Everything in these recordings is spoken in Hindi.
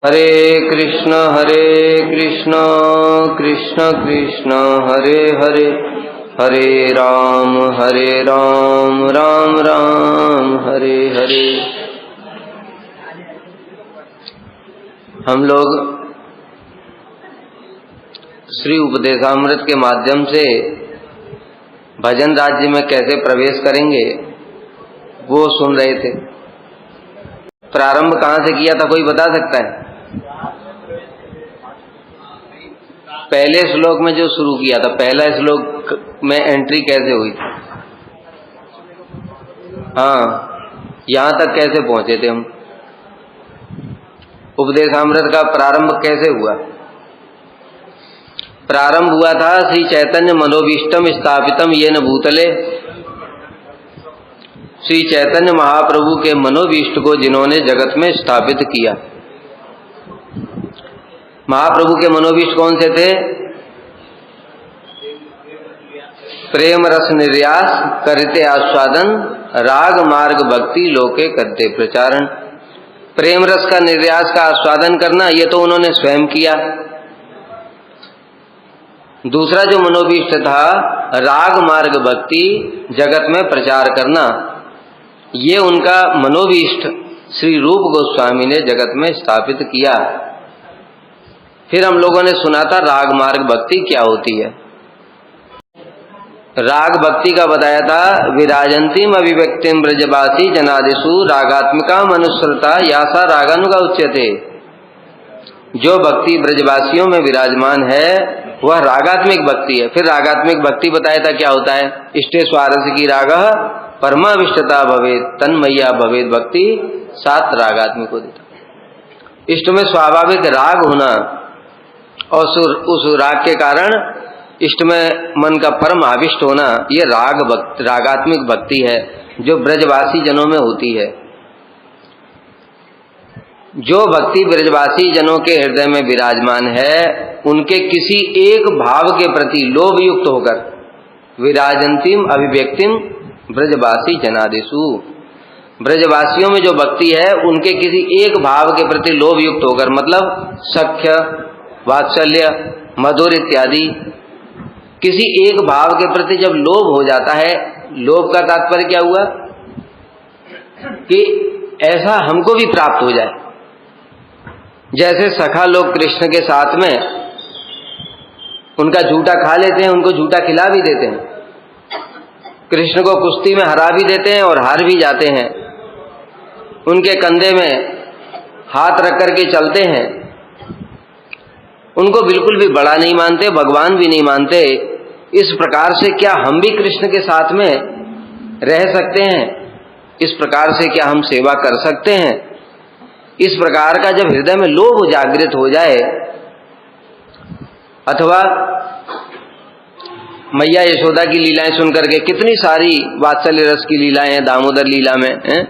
हरे कृष्ण कृष्ण कृष्ण हरे हरे, हरे राम राम राम हरे हरे। हम लोग श्री उपदेशामृत के माध्यम से भजन राज्य में कैसे प्रवेश करेंगे वो सुन रहे थे। प्रारंभ कहाँ से किया था, कोई बता सकता है? पहले श्लोक में जो शुरू किया था, पहला श्लोक में एंट्री कैसे हुई थी? हाँ, यहाँ तक कैसे पहुंचे थे हम? उपदेशामृत का प्रारंभ कैसे हुआ? प्रारंभ हुआ था श्री चैतन्य मनोभीष्टम स्थापितम येन भूतले। श्री चैतन्य महाप्रभु के मनोभीष्ट को जिन्होंने जगत में स्थापित किया। महाप्रभु के मनोभीष्ट कौन से थे? प्रेम रस निर्यास करते आस्वादन, राग मार्ग भक्ति लोके करते प्रचारण। प्रेम रस का निर्यास का आस्वादन करना ये तो उन्होंने स्वयं किया। दूसरा जो मनोभीष्ट था, राग मार्ग भक्ति जगत में प्रचार करना, ये उनका मनोभीष्ट श्री रूप गोस्वामी ने जगत में स्थापित किया। फिर हम लोगों ने सुना था राग मार्ग भक्ति क्या होती है। राग भक्ति का बताया था, विराजंतीम अभिव्यक्तिम ब्रजवासी जनादिषु रागात्मिका मनुस्मृता यासा रागानुगा उच्यते। जो भक्ति ब्रजवासियों में विराजमान है वह रागात्मिक भक्ति है। फिर रागात्मिक भक्ति बताया था क्या होता है। इष्टे स्वारस्य की राग परमाविष्टता भवेत तन्मय्या भवेत भक्ति सात रागात्मिक को देता। इष्ट में स्वाभाविक राग होना और उस राग के कारण इष्ट में मन का परम आविष्ट होना, ये रागात्मिक भक्ति है जो ब्रजवासी जनों में होती है। जो भक्ति ब्रजवासी जनों के हृदय में विराजमान है, उनके किसी एक भाव के प्रति लोभ युक्त होकर विराजंतीम अभिव्यक्तिम ब्रजवासी जनादिषु, ब्रजवासियों में जो भक्ति है उनके किसी एक भाव के प्रति लोभ युक्त होकर, मतलब सख्य, वात्सल्य, मधुर इत्यादि किसी एक भाव के प्रति जब लोभ हो जाता है, लोभ का तात्पर्य क्या हुआ कि ऐसा हमको भी प्राप्त हो जाए। जैसे सखा लोग कृष्ण के साथ में उनका झूठा खा लेते हैं, उनको झूठा खिला भी देते हैं, कृष्ण को कुश्ती में हरा भी देते हैं और हार भी जाते हैं, उनके कंधे में हाथ रख करके चलते हैं, उनको बिल्कुल भी बड़ा नहीं मानते, भगवान भी नहीं मानते। इस प्रकार से क्या हम भी कृष्ण के साथ में रह सकते हैं? इस प्रकार से क्या हम सेवा कर सकते हैं? इस प्रकार का जब हृदय में लोभ जागृत हो जाए, अथवा मैया यशोदा की लीलाएं सुन करके, कितनी सारी वात्सल्य रस की लीलाएं हैं दामोदर लीला में हैं?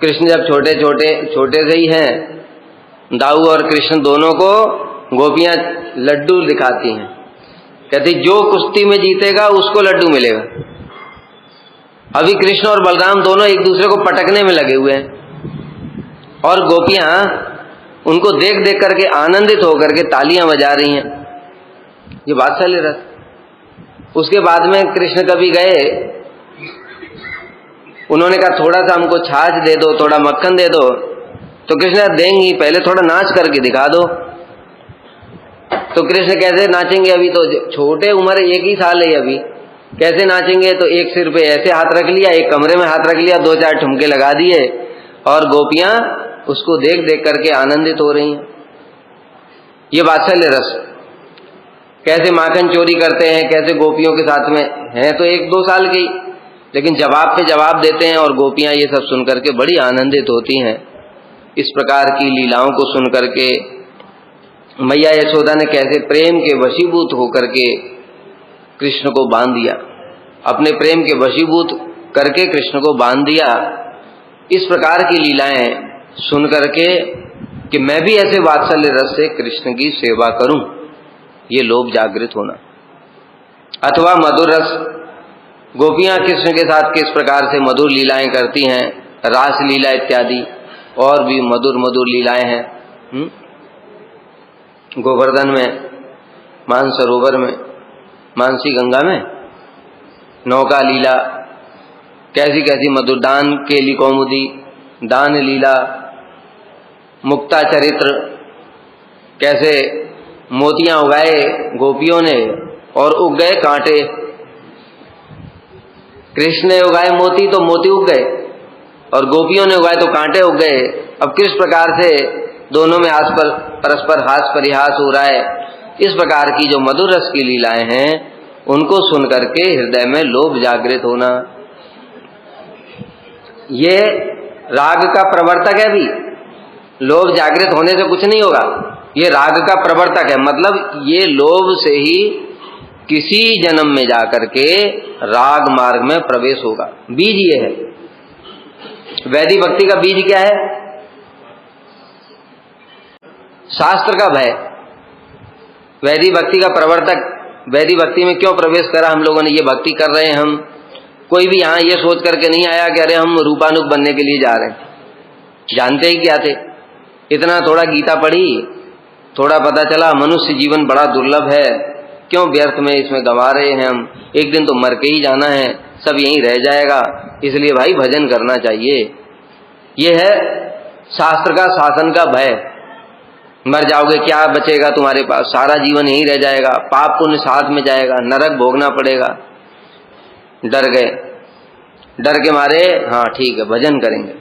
कृष्ण जब छोटे से ही हैं, दाऊ और कृष्ण दोनों को गोपियां लड्डू दिखाती हैं, कहती जो कुश्ती में जीतेगा उसको लड्डू मिलेगा। अभी कृष्ण और बलराम दोनों एक दूसरे को पटकने में लगे हुए हैं और गोपियां उनको देख देख करके आनंदित होकर के तालियां बजा रही हैं। ये वात्सल्य रस। उसके बाद में कृष्ण कभी गए, उन्होंने कहा थोड़ा सा हमको छाछ दे दो, थोड़ा मक्खन दे दो, तो कृष्ण देंगी, पहले थोड़ा नाच करके दिखा दो। तो कृष्ण कैसे नाचेंगे, अभी तो छोटे उम्र, एक ही साल है अभी, कैसे नाचेंगे? तो एक सिर पे ऐसे हाथ रख लिया, एक कमरे में हाथ रख लिया, दो चार ठुमके लगा दिए और गोपियां उसको देख देख करके आनंदित हो रही हैं। ये वात्सल्य रस। कैसे माखन चोरी करते हैं, कैसे गोपियों के साथ में हैं, तो एक दो साल की, लेकिन जवाब पे जवाब देते हैं और गोपियां ये सब सुन करके बड़ी आनंदित होती हैं। इस प्रकार की लीलाओं को सुन करके मैया यशोदा ने कैसे प्रेम के वशीभूत होकर के कृष्ण को बांध दिया, अपने प्रेम के वशीभूत करके कृष्ण को बांध दिया। इस प्रकार की लीलाएं सुन करके कि मैं भी ऐसे वात्सल्य रस से कृष्ण की सेवा करूं, ये लोभ जागृत होना। अथवा मधुर रस, गोपियां कृष्ण के साथ किस प्रकार से मधुर लीलाएं करती हैं, रास लीला इत्यादि, और भी मधुर मधुर लीलाएं हैं। गोवर्धन में, मानसरोवर में, मानसी गंगा में नौका लीला, कैसी कैसी मधुर, दान केली कौमुदी, दान लीला, मुक्ता चरित्र, कैसे मोतियां उगाए गोपियों ने और उग गए कांटे। कृष्ण ने उगाए मोती तो मोती उग गए, और गोपियों ने उगाए तो कांटे उग गए। अब किस प्रकार से दोनों में परस्पर हास परिहास हो रहा है। इस प्रकार की जो मधुर रस की लीलाएं हैं, उनको सुन करके हृदय में लोभ जागृत होना, ये राग का प्रवर्तक है। भी लोभ जागृत होने से कुछ नहीं होगा, ये राग का प्रवर्तक है। मतलब ये लोभ से ही किसी जन्म में जाकर के राग मार्ग में प्रवेश होगा। बीज ये है। वैदिक भक्ति का बीज क्या है? शास्त्र का भय। वैदिक भक्ति का प्रवर्तक, वैदिक भक्ति में क्यों प्रवेश करा हम लोगों ने? ये भक्ति कर रहे हैं हम, कोई भी यहाँ ये सोच करके नहीं आया कि अरे हम रूपानुग बनने के लिए जा रहे हैं। जानते ही क्या थे? इतना थोड़ा गीता पढ़ी, थोड़ा पता चला मनुष्य जीवन बड़ा दुर्लभ है, क्यों व्यर्थ में इसमें गंवा रहे हैं हम, एक दिन तो मर के ही जाना है, सब यहीं रह जाएगा, इसलिए भाई भजन करना चाहिए। ये है शास्त्र का शासन का भय। मर जाओगे क्या बचेगा तुम्हारे पास, सारा जीवन यहीं रह जाएगा, पाप पुण्य साथ में जाएगा, नरक भोगना पड़ेगा। डर गए, डर के मारे हाँ ठीक है भजन करेंगे,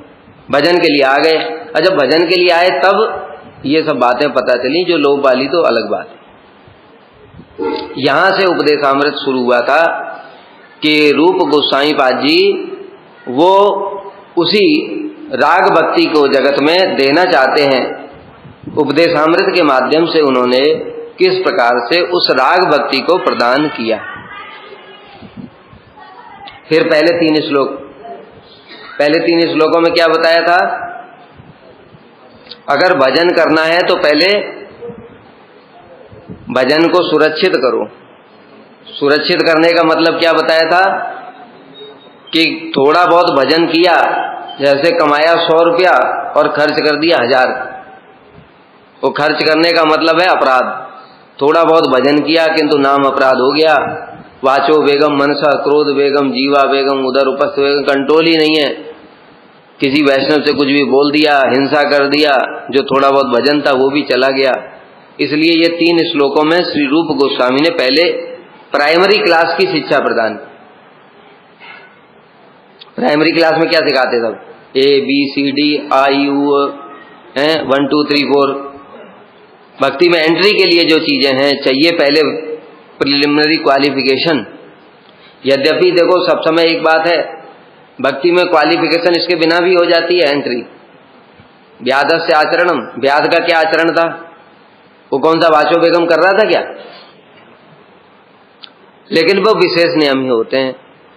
भजन के लिए आ गए। और जब भजन के लिए आए तब ये सब बातें पता चली, जो लोभ वाली तो अलग बात है। यहां से उपदेशामृत शुरू हुआ था कि रूप गोस्वामी पाद जी वो उसी राग भक्ति को जगत में देना चाहते हैं। उपदेशामृत के माध्यम से उन्होंने किस प्रकार से उस राग भक्ति को प्रदान किया। फिर पहले तीन श्लोकों में क्या बताया था? अगर भजन करना है तो पहले भजन को सुरक्षित करो। सुरक्षित करने का मतलब क्या बताया था? कि थोड़ा बहुत भजन किया, जैसे कमाया 100 रुपया और खर्च कर दिया 1000, वो खर्च करने का मतलब है अपराध। थोड़ा बहुत भजन किया किंतु नाम अपराध हो गया। वाचो बेगम मनसा क्रोध बेगम जीवा बेगम उधर उपस्थ बेगम, कंट्रोल ही नहीं है। किसी वैष्णव से कुछ भी बोल दिया, हिंसा कर दिया, जो थोड़ा बहुत भजन था वो भी चला गया। इसलिए ये 3 श्लोकों में श्री रूप गोस्वामी ने पहले प्राइमरी क्लास की शिक्षा प्रदान की। प्राइमरी क्लास में क्या सिखाते सब? ABCD IU 1 2 3 4। भक्ति में एंट्री के लिए जो चीजें हैं चाहिए, पहले प्रिलिमिनरी क्वालिफिकेशन। यद्यपि देखो सब समय एक बात है, भक्ति में क्वालिफिकेशन इसके बिना भी हो जाती है एंट्री। व्याधस्य आचरणम, व्याध का क्या आचरण था? वो कौन सा वाचो बेगम कर रहा था क्या? लेकिन वो विशेष नियम ही होते हैं।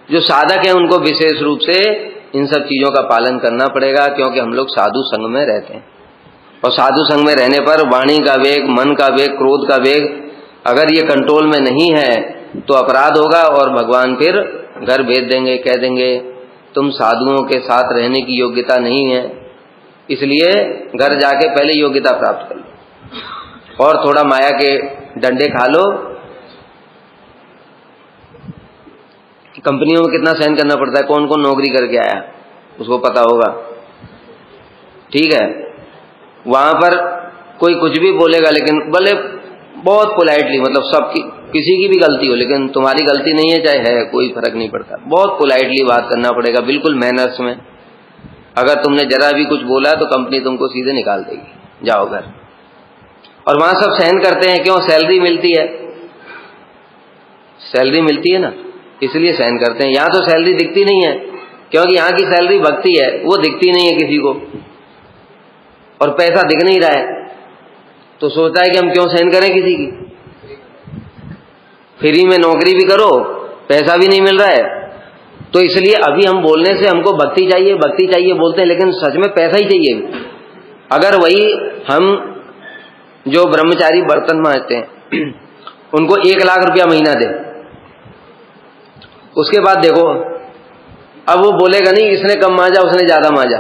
जो साधक हैं उनको विशेष रूप से इन सब चीजों का पालन करना पड़ेगा, क्योंकि हम लोग साधु संग में रहते हैं। और साधु संग में रहने पर वाणी का वेग, मन का वेग, क्रोध का वेग अगर ये कंट्रोल में नहीं है तो अपराध होगा, और भगवान फिर घर भेज देंगे, कह देंगे तुम साधुओं के साथ रहने की योग्यता नहीं है, इसलिए घर जाके पहले योग्यता प्राप्त कर लो और थोड़ा माया के डंडे खा लो। कंपनियों में कितना सहन करना पड़ता है, कौन कौन नौकरी करके आया उसको पता होगा, ठीक है। वहां पर कोई कुछ भी बोलेगा, लेकिन भले बहुत पोलाइटली, मतलब सबकी किसी की भी गलती हो, लेकिन तुम्हारी गलती नहीं है चाहे है, कोई फर्क नहीं पड़ता। बहुत पोलाइटली बात करना पड़ेगा, बिल्कुल मैनर्स में। अगर तुमने जरा भी कुछ बोला तो कंपनी तुमको सीधे निकाल देगी, जाओ घर। और वहां सब सहन करते हैं, क्यों? सैलरी मिलती है, सैलरी मिलती है ना, इसलिए सहन करते हैं। यहाँ तो सैलरी दिखती नहीं है, क्योंकि यहाँ की सैलरी भक्ति है, वो दिखती नहीं है किसी को, और पैसा दिख नहीं रहा है, तो सोचता है कि हम क्यों सहन करें किसी की। फ्री में नौकरी भी करो, पैसा भी नहीं मिल रहा है, तो इसलिए अभी हम बोलने से हमको भक्ति चाहिए बोलते हैं, लेकिन सच में पैसा ही चाहिए। अगर वही हम जो ब्रह्मचारी बर्तन मांजते हैं उनको 1 लाख रुपया महीना दे, उसके बाद देखो अब वो बोलेगा नहीं इसने कम मांजा उसने ज्यादा मांजा,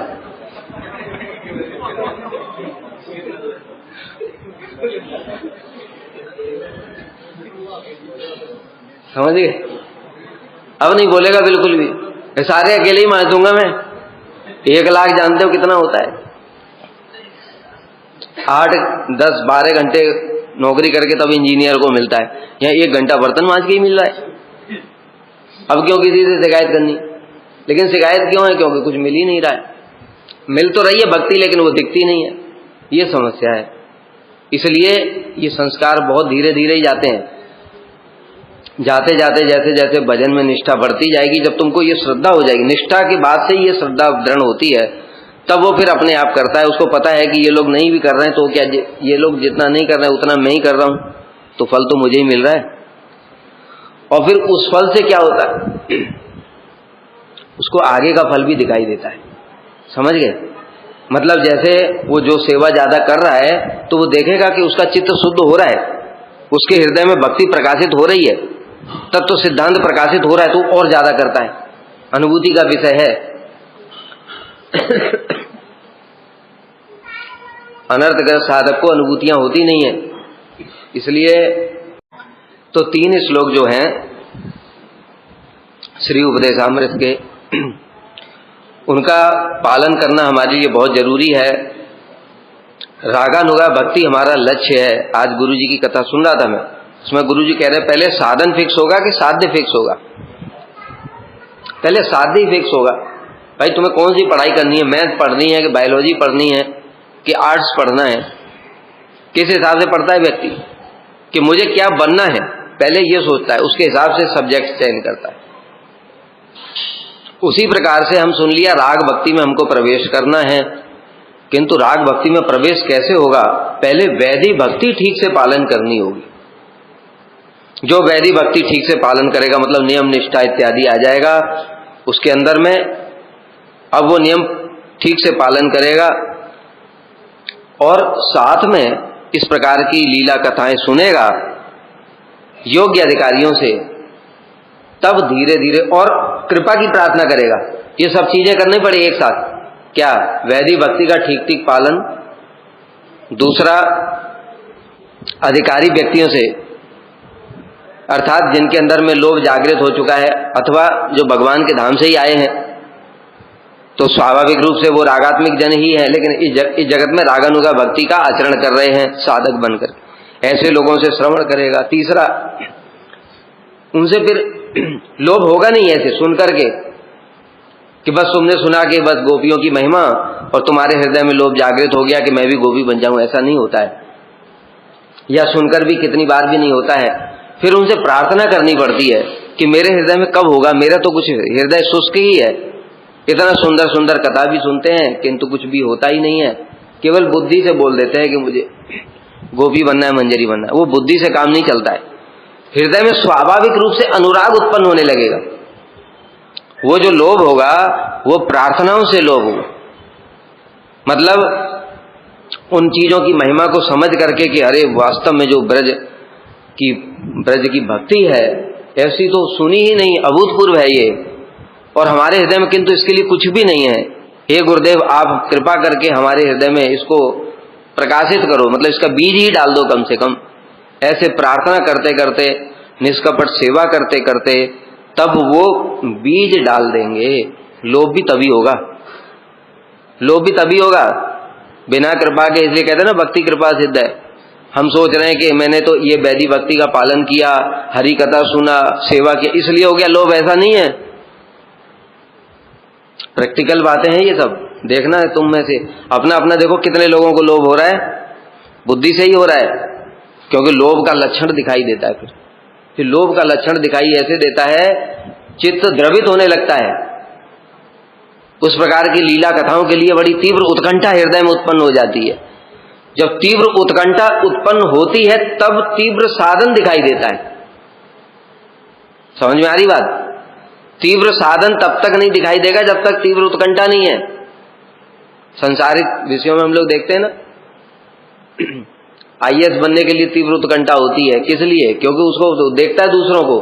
समझ गए? अब नहीं बोलेगा बिल्कुल भी, सारे अकेले ही मार दूंगा मैं। 1 लाख जानते हो कितना होता है? 8, 10, 12 घंटे नौकरी करके तब इंजीनियर को मिलता है, यहाँ 1 घंटा बर्तन मांज के ही मिल रहा है। अब क्यों किसी से शिकायत करनी? लेकिन शिकायत क्यों है? क्योंकि कुछ मिल ही नहीं रहा है। मिल तो रही है भक्ति, लेकिन वो दिखती नहीं है, ये समस्या है। इसलिए ये संस्कार बहुत धीरे धीरे ही जाते हैं। जाते जाते जैसे जैसे भजन में निष्ठा बढ़ती जाएगी, जब तुमको ये श्रद्धा हो जाएगी, निष्ठा के बाद से ये श्रद्धा दृढ़ होती है, तब वो फिर अपने आप करता है। उसको पता है कि ये लोग नहीं भी कर रहे हैं तो क्या, ये लोग जितना नहीं कर रहे हैं उतना मैं ही कर रहा हूं, तो फल तो मुझे ही मिल रहा है। और फिर उस फल से क्या होता है, उसको आगे का फल भी दिखाई देता है। समझ गए? मतलब जैसे वो जो सेवा ज्यादा कर रहा है तो वो देखेगा कि उसका चित्त शुद्ध हो रहा है, उसके हृदय में भक्ति प्रकाशित हो रही है, तब तो सिद्धांत प्रकाशित हो रहा है तो और ज्यादा करता है। अनुभूति का विषय है। अनर्थग्रस्त साधक को अनुभूतियां होती नहीं है। इसलिए तो 3 श्लोक जो हैं श्री उपदेशामृत के, उनका पालन करना हमारे लिए बहुत जरूरी है। रागानुगा भक्ति हमारा लक्ष्य है। आज गुरु जी की कथा सुन रहा था मैं, उसमें गुरु जी कह रहे पहले साधन फिक्स होगा कि साध्य फिक्स होगा? पहले साध्य ही फिक्स होगा। भाई तुम्हें कौन सी पढ़ाई करनी है, मैथ पढ़नी है कि बायोलॉजी पढ़नी है कि आर्ट्स पढ़ना है? किस हिसाब से पढ़ता है व्यक्ति कि मुझे क्या बनना है, पहले ये सोचता है, उसके हिसाब से सब्जेक्ट चयन करता है। उसी प्रकार से हम सुन लिया राग भक्ति में हमको प्रवेश करना है, किंतु राग भक्ति में प्रवेश कैसे होगा? पहले वैदिक भक्ति ठीक से पालन करनी होगी। जो वैदिक भक्ति ठीक से पालन करेगा, मतलब नियम निष्ठा इत्यादि आ जाएगा उसके अंदर में। अब वो नियम ठीक से पालन करेगा और साथ में इस प्रकार की लीला कथाएं सुनेगा योग्य अधिकारियों से, तब धीरे धीरे और कृपा की प्रार्थना करेगा। ये सब चीजें करनी पड़े एक साथ। क्या? वैदिक भक्ति का ठीक ठीक पालन, दूसरा अधिकारी व्यक्तियों से, अर्थात जिनके अंदर में लोभ जागृत हो चुका है अथवा जो भगवान के धाम से ही आए हैं, तो स्वाभाविक रूप से वो रागात्मिक जन ही है, लेकिन इस जगत में रागानुगा भक्ति का आचरण कर रहे हैं साधक बनकर, ऐसे लोगों से श्रवण करेगा। तीसरा, उनसे फिर लोभ होगा नहीं ऐसे सुन करके कि बस तुमने सुना कि बस गोपियों की महिमा और तुम्हारे हृदय में लोभ जागृत हो गया कि मैं भी गोपी बन जाऊं, ऐसा नहीं होता है। या सुनकर भी कितनी बार भी नहीं होता है। फिर उनसे प्रार्थना करनी पड़ती है कि मेरे हृदय में कब होगा, मेरा तो कुछ हृदय शुष्क ही है, इतना सुंदर सुंदर कथा भी सुनते हैं किंतु कुछ भी होता ही नहीं है। केवल बुद्धि से बोल देते हैं कि मुझे गोपी बनना है, मंजरी बनना है। वो बुद्धि से काम नहीं चलता है। हृदय में स्वाभाविक रूप से अनुराग उत्पन्न होने लगेगा। वो जो लोभ होगा वो प्रार्थनाओं से लोभ होगा, मतलब उन चीजों की महिमा को समझ करके कि अरे वास्तव में जो ब्रज की भक्ति है ऐसी तो सुनी ही नहीं, अभूतपूर्व है ये, और हमारे हृदय में किंतु इसके लिए कुछ भी नहीं है। हे गुरुदेव, आप कृपा करके हमारे हृदय में इसको प्रकाशित करो, मतलब इसका बीज ही डाल दो कम से कम। ऐसे प्रार्थना करते करते, निष्कपट सेवा करते करते, तब वो बीज डाल देंगे। लोभ भी तभी होगा, लोभ भी तभी होगा बिना कृपा के। इसलिए कहते हैं ना भक्ति कृपा सिद्ध है। हम सोच रहे हैं कि मैंने तो ये वैदिक भक्ति का पालन किया, हरि कथा सुना, सेवा की, इसलिए हो गया लोभ, ऐसा नहीं है। प्रैक्टिकल बातें हैं ये सब, देखना है तुम में से। अपना अपना देखो कितने लोगों को लोभ हो रहा है, बुद्धि से ही हो रहा है, क्योंकि लोभ का लक्षण दिखाई देता है। फिर लोभ का लक्षण दिखाई ऐसे देता है, चित्त द्रवित होने लगता है। उस प्रकार की लीला कथाओं के लिए बड़ी तीव्र उत्कंठा हृदय में उत्पन्न हो जाती है। जब तीव्र उत्कंठा उत्पन्न होती है तब तीव्र साधन दिखाई देता है। समझ में आ रही बात? तीव्र साधन तब तक नहीं दिखाई देगा जब तक तीव्र उत्कंठा नहीं है। संसारिक विषयों में हम लोग देखते हैं ना, आईएएस बनने के लिए तीव्र उत्कंठा होती है। किस लिए? क्योंकि उसको देखता है दूसरों को,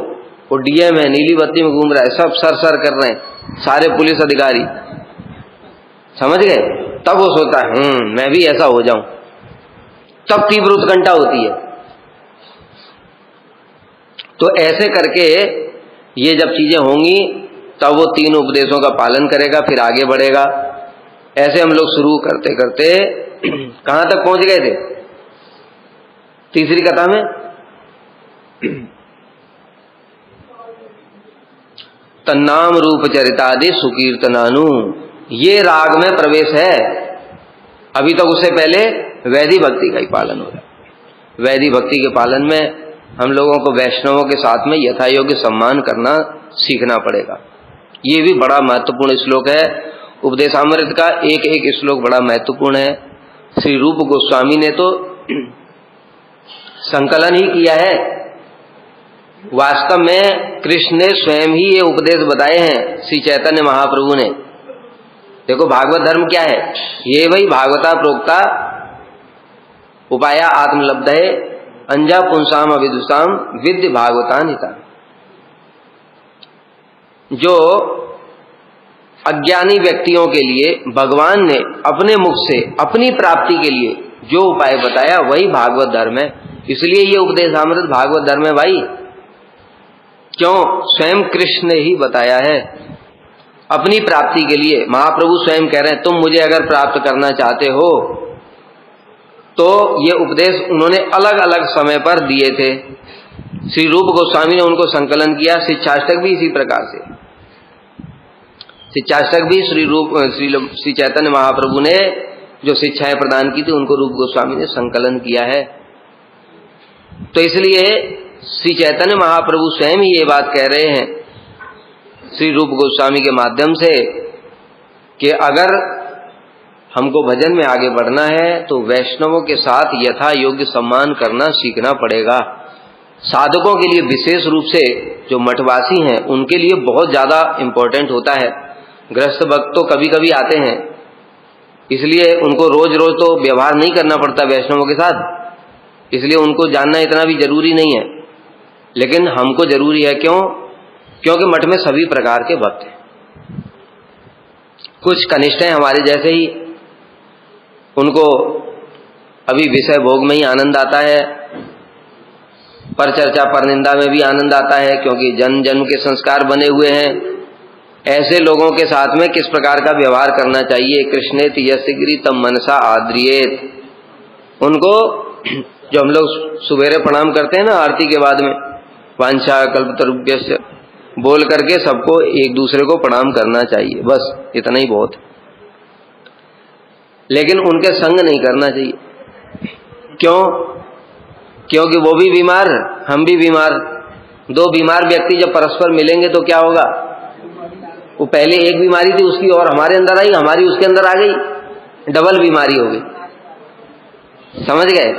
वो डीएम है, नीली बत्ती में घूम रहा है, सब सर सर कर रहे हैं, सारे पुलिस अधिकारी, समझ गए? तब वो सोचता है मैं भी ऐसा हो जाऊं। तब तीव्र उत्कंठा होती है। तो ऐसे करके ये जब चीजें होंगी तब वो 3 उपदेशों का पालन करेगा, फिर आगे बढ़ेगा। ऐसे हम लोग शुरू करते करते कहां तक पहुंच गए थे? तीसरी कथा में तन्नाम रूप चरितादि सुकीर्तनानु, ये राग में प्रवेश है। अभी तक उससे पहले वैदिक भक्ति का ही पालन हो रहा है। वैदिक भक्ति के पालन में हम लोगों को वैष्णवों के साथ में यथा योग्य सम्मान करना सीखना पड़ेगा। ये भी बड़ा महत्वपूर्ण श्लोक है। उपदेशामृत का एक एक श्लोक बड़ा महत्वपूर्ण है। श्री रूप गोस्वामी ने तो संकलन ही किया है। वास्तव में कृष्ण ने स्वयं ही ये उपदेश बताए हैं श्री चैतन्य महाप्रभु ने। देखो भागवत धर्म क्या है? ये वही भागवता प्रोक्ता उपाया आत्मलब्धे अंजा पुंसाम अविदुषाम विद्य भागवतान्हिता। जो अज्ञानी व्यक्तियों के लिए भगवान ने अपने मुख से अपनी प्राप्ति के लिए जो उपाय बताया वही भागवत धर्म है। इसलिए ये उपदेशामृत भागवत धर्म है भाई। क्यों? स्वयं कृष्ण ने ही बताया है अपनी प्राप्ति के लिए। महाप्रभु स्वयं कह रहे हैं तुम मुझे अगर प्राप्त करना चाहते हो तो ये उपदेश उन्होंने अलग अलग समय पर दिए थे। श्री रूप गोस्वामी ने उनको संकलन किया। शिक्षाष्टक भी इसी प्रकार से। शिक्षाष्टक भी श्री चैतन्य महाप्रभु ने जो शिक्षाएं प्रदान की थी उनको रूप गोस्वामी ने संकलन किया है। तो इसलिए श्री चैतन्य महाप्रभु स्वयं ही ये बात कह रहे हैं श्री रूप गोस्वामी के माध्यम से कि अगर हमको भजन में आगे बढ़ना है तो वैष्णवों के साथ यथा योग्य सम्मान करना सीखना पड़ेगा। साधकों के लिए विशेष रूप से जो मठवासी हैं उनके लिए बहुत ज्यादा इम्पोर्टेंट होता है। गृहस्थ भक्त तो कभी कभी आते हैं, इसलिए उनको रोज रोज तो व्यवहार नहीं करना पड़ता वैष्णवों के साथ, इसलिए उनको जानना इतना भी जरूरी नहीं है। लेकिन हमको जरूरी है। क्यों? क्योंकि मठ में सभी प्रकार के भक्त हैं। कुछ कनिष्ठ हैं हमारे जैसे ही, उनको अभी विषय भोग में ही आनंद आता है, पर चर्चा पर निंदा में भी आनंद आता है, क्योंकि जन्म जन्म के संस्कार बने हुए हैं। ऐसे लोगों के साथ में किस प्रकार का व्यवहार करना चाहिए? कृष्णेति यस्य गिरि तम मनसा आद्रियेत। उनको जो हम लोग सुबेरे प्रणाम करते हैं ना आरती के बाद में, वांछा कल्पतरुभ्यश्च बोल करके सबको एक दूसरे को प्रणाम करना चाहिए, बस इतना ही बहुत। लेकिन उनके संग नहीं करना चाहिए। क्यों? क्योंकि वो भी बीमार, हम भी बीमार। 2 बीमार व्यक्ति जब परस्पर मिलेंगे तो क्या होगा? वो पहले एक बीमारी थी उसकी और हमारे अंदर आई, हमारी उसके अंदर आ गई, डबल बीमारी हो गई। समझ गए?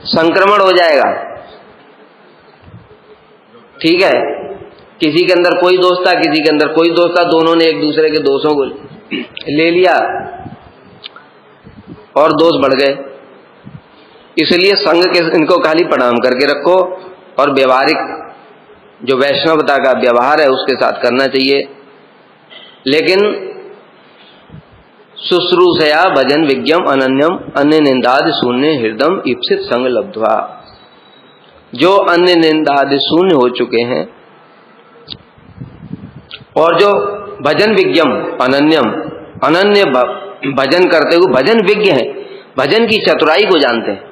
संक्रमण हो जाएगा। ठीक है, किसी के अंदर कोई दोष था, किसी के अंदर कोई दोष था, दोनों ने एक दूसरे के दोषों को ले लिया और दोष बढ़ गए। इसलिए संघ के इनको खाली प्रणाम करके रखो और व्यवहारिक जो वैष्णवता का व्यवहार है उसके साथ करना चाहिए। लेकिन शुश्रूषया भजन विज्ञम अनन्यम अन्य निंदादि शून्य हृदम ईप्सित संग लब्ध्वा। जो अन्य निंदादि शून्य हो चुके हैं और जो भजन विज्ञम अनन्यम अनन्य भजन करते हुए भजन विज्ञ हैं, भजन की चतुराई को जानते हैं।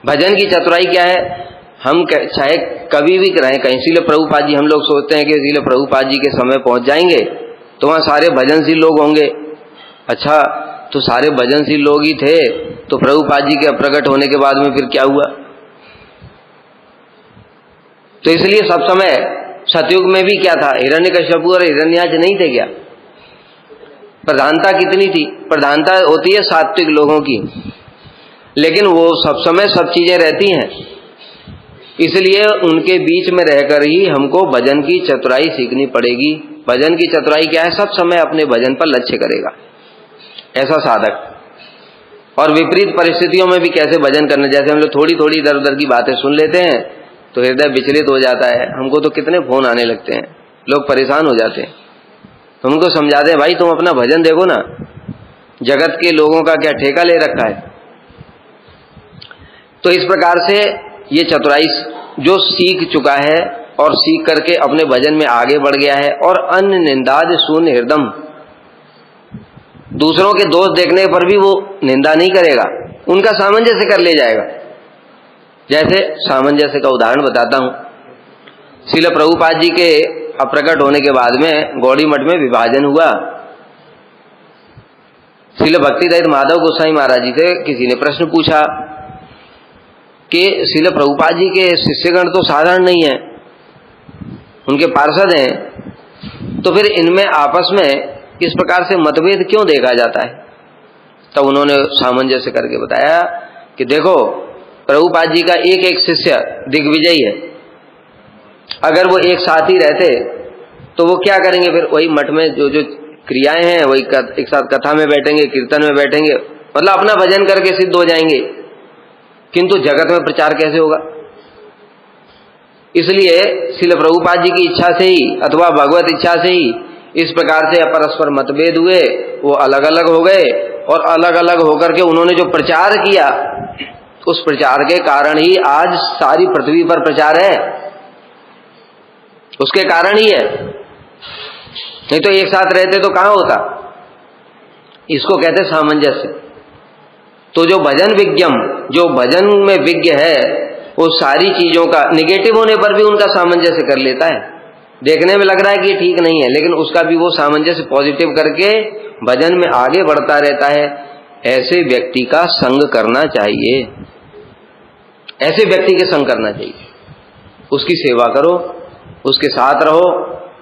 भजन की चतुराई क्या है? हम चाहे कभी भी रहें कहीं, इसीलिए प्रभुपाद जी, हम लोग सोचते हैं कि इसीलिए प्रभुपाद जी के समय पहुंच जाएंगे तो वहां सारे भजनशील लोग होंगे। अच्छा, तो सारे भजनशील लोग ही थे तो प्रभुपाद जी के प्रकट होने के बाद में फिर क्या हुआ? तो इसलिए सब समय सतयुग में भी क्या था? हिरण्यकश्यपु और हिरण्याक्ष नहीं थे क्या? प्रधानता कितनी थी? प्रधानता होती है सात्विक लोगों की, लेकिन वो सब समय सब चीजें रहती हैं। इसलिए उनके बीच में रहकर ही हमको भजन की चतुराई सीखनी पड़ेगी। भजन की चतुराई क्या है? सब समय अपने भजन पर लक्ष्य करेगा ऐसा साधक। और विपरीत परिस्थितियों में भी कैसे भजन करना, जैसे हम लोग थोड़ी थोड़ी इधर उधर की बातें सुन लेते हैं तो हृदय विचलित हो जाता है। हमको तो कितने फोन आने लगते हैं, लोग परेशान हो जाते हैं। हम उनको समझाते हैं, भाई तुम अपना भजन देखो ना, जगत के लोगों का क्या ठेका ले रखा है। तो इस प्रकार से ये चतुराई जो सीख चुका है और सीख करके अपने भजन में आगे बढ़ गया है, और अन्य निंदाद शून्य हृदम, दूसरों के दोष देखने पर भी वो निंदा नहीं करेगा, उनका सामंजस्य कर ले जाएगा। जैसे सामंजस्य का उदाहरण बताता हूं। श्रील प्रभुपाद जी के अप्रकट होने के बाद में गौड़ी मठ में विभाजन हुआ। श्रील भक्तिदत्त माधव गोसाई महाराज जी से किसी ने प्रश्न पूछा कि श्रील प्रभुपाद जी के शिष्यगण तो साधारण नहीं है, उनके पार्षद हैं, तो फिर इनमें आपस में इस प्रकार से मतभेद क्यों देखा जाता है? तब उन्होंने सामंजस्य करके बताया कि देखो, प्रभुपाद जी का एक एक शिष्य दिग्विजयी है, अगर वो एक साथ ही रहते तो वो क्या करेंगे? फिर वही मठ में जो जो क्रियाएं हैं वही एक साथ कथा में बैठेंगे, कीर्तन में बैठेंगे, मतलब अपना भजन करके सिद्ध हो जाएंगे, किंतु जगत में प्रचार कैसे होगा? इसलिए श्रील प्रभुपाद जी की इच्छा से ही अथवा भगवत इच्छा से ही इस प्रकार से परस्पर मतभेद हुए, वो अलग अलग हो गए, और अलग अलग होकर के उन्होंने जो प्रचार किया, उस प्रचार के कारण ही आज सारी पृथ्वी पर प्रचार है, उसके कारण ही है। नहीं तो एक साथ रहते तो कहां होता? इसको कहते सामंजस्य। तो जो भजन विज्ञम, जो भजन में विज्ञ है, वो सारी चीजों का निगेटिव होने पर भी उनका सामंजस्य कर लेता है। देखने में लग रहा है कि ये ठीक नहीं है, लेकिन उसका भी वो सामंजस्य पॉजिटिव करके भजन में आगे बढ़ता रहता है। ऐसे व्यक्ति का संग करना चाहिए, ऐसे व्यक्ति के संग करना चाहिए। उसकी सेवा करो, उसके साथ रहो,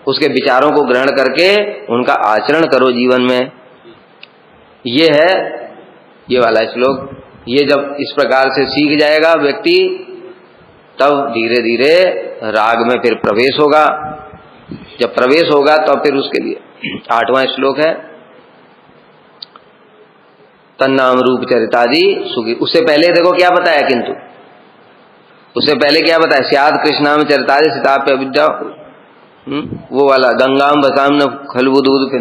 उसके विचारों को ग्रहण करके उनका आचरण करो जीवन में। ये है ये वाला श्लोक। ये जब इस प्रकार से सीख जाएगा व्यक्ति, तब धीरे धीरे राग में फिर प्रवेश होगा। जब प्रवेश होगा तब फिर उसके लिए 8वां श्लोक है, तन्नाम रूप चरितादि सुखी। उससे पहले देखो क्या बताया, किंतु उससे पहले क्या बताया? स्याद कृष्णाम चरितादि सीताप्य विद्या, वो वाला गंगाम बसाम न खलबू दूध फिर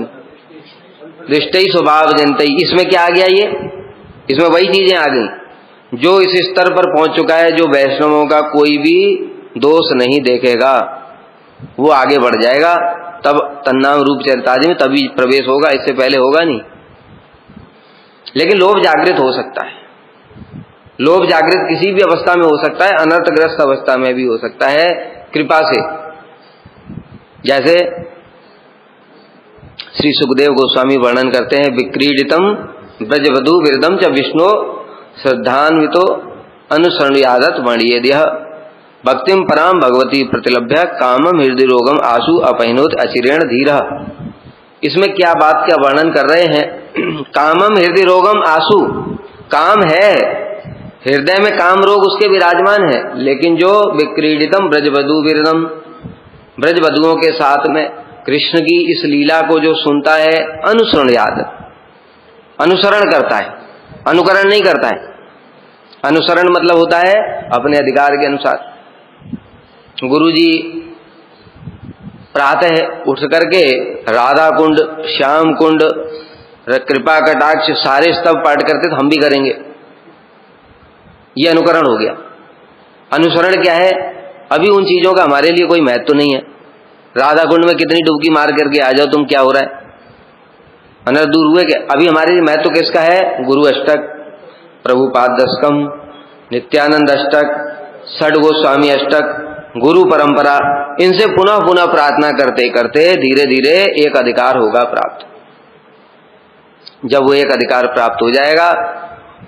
दृष्टि स्वभाव जनतई। इसमें क्या आ गया? ये इसमें वही चीजें आ गई जो इस स्तर पर पहुंच चुका है, जो वैष्णवों का कोई भी दोष नहीं देखेगा, वो आगे बढ़ जाएगा। तब तन्नाम रूप चरितादि में तभी प्रवेश होगा, इससे पहले होगा नहीं। लेकिन लोभ जागृत हो सकता है। लोभ जागृत किसी भी अवस्था में हो सकता है, अनर्थग्रस्त अवस्था में भी हो सकता है, कृपा से। जैसे श्री सुखदेव गोस्वामी वर्णन करते हैं, विक्रीडितम ब्रजवधू विरदम च विष्णु श्रद्धान्वितो अनुसरणयादत वर्णयेद्यः भक्तिम पराम भगवती प्रतिलभ्य कामम हृदय रोगम आशु अपहिनोत अचिरेण धीरः। इसमें क्या बात का वर्णन कर रहे हैं? कामम हृदय रोगम आशु, काम है, हृदय में काम रोग उसके विराजमान है, लेकिन जो विक्रीडितम ब्रजवधू विरदम, ब्रजवधुओं के साथ में कृष्ण की इस लीला को जो सुनता है, अनुसरणयादत, अनुसरण करता है, अनुकरण नहीं करता है। अनुसरण मतलब होता है अपने अधिकार के अनुसार। गुरुजी प्रातः उठ करके राधा कुंड, श्याम कुंड, कृपा कटाक्ष सारे स्तव पाठ करते, तो हम भी करेंगे। ये अनुकरण हो गया। अनुसरण क्या है? अभी उन चीजों का हमारे लिए कोई महत्व नहीं है। राधा कुंड में कितनी डुबकी मार करके आ जाओ तुम, क्या हो रहा है? अनर दूर हुए क्या? अभी हमारे लिए महत्व किसका है? गुरु अष्टक, प्रभुपाद दशकम, नित्यानंद अष्टक, षड गोस्वामी अष्टक, गुरु परंपरा, इनसे पुनः पुनः प्रार्थना करते करते धीरे धीरे एक अधिकार होगा प्राप्त। जब वो एक अधिकार प्राप्त हो जाएगा,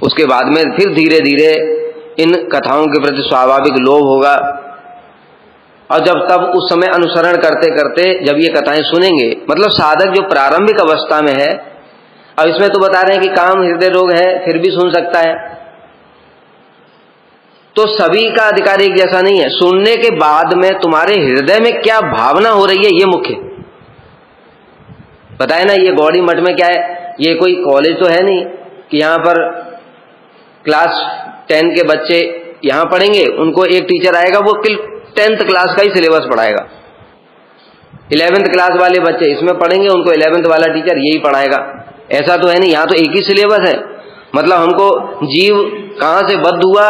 उसके बाद में फिर धीरे धीरे इन कथाओं के प्रति स्वाभाविक लोभ होगा। और जब तब उस समय अनुसरण करते करते जब ये कथाएं सुनेंगे, मतलब साधक जो प्रारंभिक अवस्था में है, अब इसमें तो बता रहे हैं कि काम हृदय रोग है, फिर भी सुन सकता है, तो सभी का अधिकार एक जैसा नहीं है। सुनने के बाद में तुम्हारे हृदय में क्या भावना हो रही है, ये मुख्य बताए ना। ये गौड़ी मठ में क्या है, ये कोई कॉलेज तो है नहीं कि यहाँ पर क्लास 10 के बच्चे यहाँ पढ़ेंगे, उनको एक टीचर आएगा वो 10th क्लास का ही सिलेबस पढ़ाएगा। 11th क्लास वाले बच्चे इसमें पढ़ेंगे, उनको 11th वाला टीचर यही पढ़ाएगा। ऐसा तो है नहीं, यहाँ तो एक ही सिलेबस है। मतलब हमको जीव कहाँ से बद्ध हुआ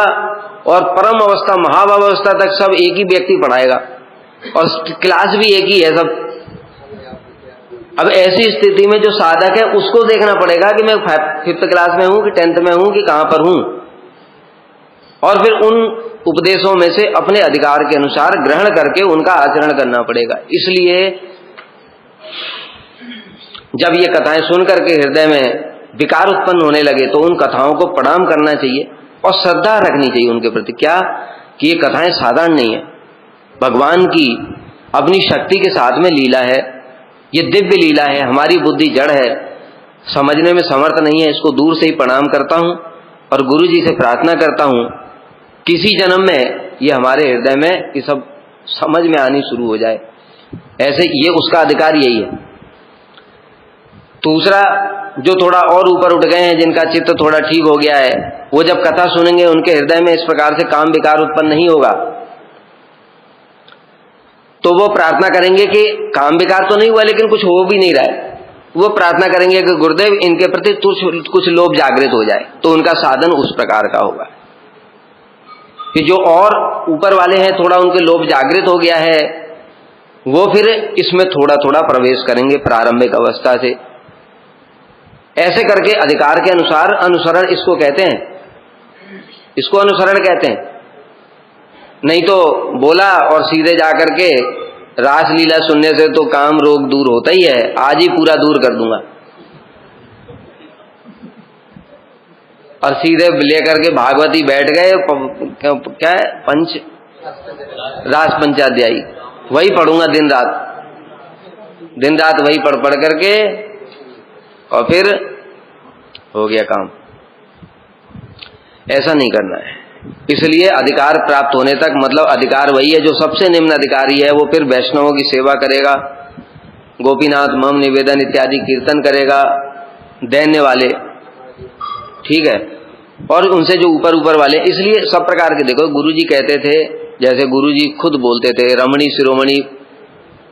और परम अवस्था महाभाव अवस्था तक सब एक ही व्यक्ति पढ़ाएगा और क्लास भी एक ही है सब। अब ऐसी स्थिति में जो साधक है उसको देखना पड़ेगा कि मैं 5th क्लास में हूं कि 10th में हूं कि कहां पर हूं, और फिर उन उपदेशों में से अपने अधिकार के अनुसार ग्रहण करके उनका आचरण करना पड़ेगा। इसलिए जब ये कथाएं सुन करके हृदय में विकार उत्पन्न होने लगे तो उन कथाओं को प्रणाम करना चाहिए और श्रद्धा रखनी चाहिए उनके प्रति। क्या कि ये कथाएं साधारण नहीं है, भगवान की अपनी शक्ति के साथ में लीला है, ये दिव्य लीला है। हमारी बुद्धि जड़ है, समझने में समर्थ नहीं है, इसको दूर से ही प्रणाम करता हूं और गुरु जी से प्रार्थना करता हूं किसी जन्म में ये हमारे हृदय में ये सब समझ में आनी शुरू हो जाए। ऐसे ये उसका अधिकार यही है। दूसरा, जो थोड़ा और ऊपर उठ गए हैं, जिनका चित्त थोड़ा ठीक हो गया है, वो जब कथा सुनेंगे उनके हृदय में इस प्रकार से काम विकार उत्पन्न नहीं होगा, तो वो प्रार्थना करेंगे कि काम विकार तो नहीं हुआ लेकिन कुछ हो भी नहीं रहा है, वो प्रार्थना करेंगे कि गुरुदेव इनके प्रति कुछ लोभ जागृत हो जाए, तो उनका साधन उस प्रकार का होगा कि जो और ऊपर वाले हैं थोड़ा उनके लोभ जागृत हो गया है, वो फिर इसमें थोड़ा थोड़ा प्रवेश करेंगे प्रारंभिक अवस्था से। ऐसे करके अधिकार के अनुसार अनुसरण इसको कहते हैं, इसको अनुसरण कहते हैं। नहीं तो बोला और सीधे जाकर के रासलीला सुनने से तो काम रोग दूर होता ही है, आज ही पूरा दूर कर दूंगा, और सीधे लेकर के भागवती बैठ गए, क्या है पंच रास पंचाध्यायी, वही पढ़ूंगा दिन रात वही पढ़ करके, और फिर हो गया काम। ऐसा नहीं करना है। इसलिए अधिकार प्राप्त होने तक, मतलब अधिकार वही है जो सबसे निम्न अधिकारी है, वो फिर वैष्णवों की सेवा करेगा, गोपीनाथ मम निवेदन इत्यादि कीर्तन करेगा, दैन्य वाले, ठीक है, और उनसे जो ऊपर ऊपर वाले। इसलिए सब प्रकार के, देखो गुरुजी कहते थे, जैसे गुरुजी खुद बोलते थे, रमणी शिरोमणि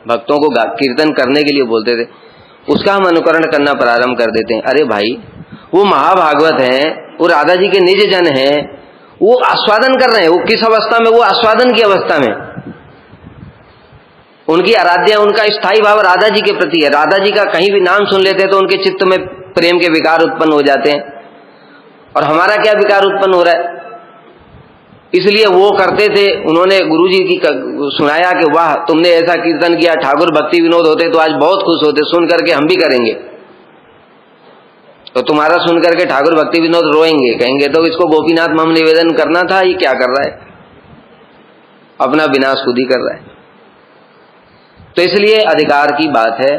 भक्तों को कीर्तन करने के लिए बोलते थे, उसका हम अनुकरण करना प्रारंभ कर देते हैं। अरे भाई, वो महाभागवत हैं, वो राधा जी के निज जन हैं, वो आस्वादन कर रहे हैं। वो किस अवस्था में? वो आस्वादन की अवस्था में। उनकी आराध्या, उनका स्थायी भाव राधा जी के प्रति है। राधा जी का कहीं भी नाम सुन लेते हैं तो उनके चित्त में प्रेम के विकार उत्पन्न हो जाते हैं, और हमारा क्या विकार उत्पन्न हो रहा है? इसलिए वो करते थे, उन्होंने गुरुजी की सुनाया कि वाह तुमने ऐसा कीर्तन किया, ठाकुर भक्ति विनोद होते तो आज बहुत खुश होते, सुन करके हम भी करेंगे। तो तुम्हारा सुन करके ठाकुर भक्ति विनोद रोएंगे, कहेंगे तो इसको गोपीनाथ मम निवेदन करना था, ये क्या कर रहा है, अपना विनाश खुद ही कर रहा है। तो इसलिए अधिकार की बात है,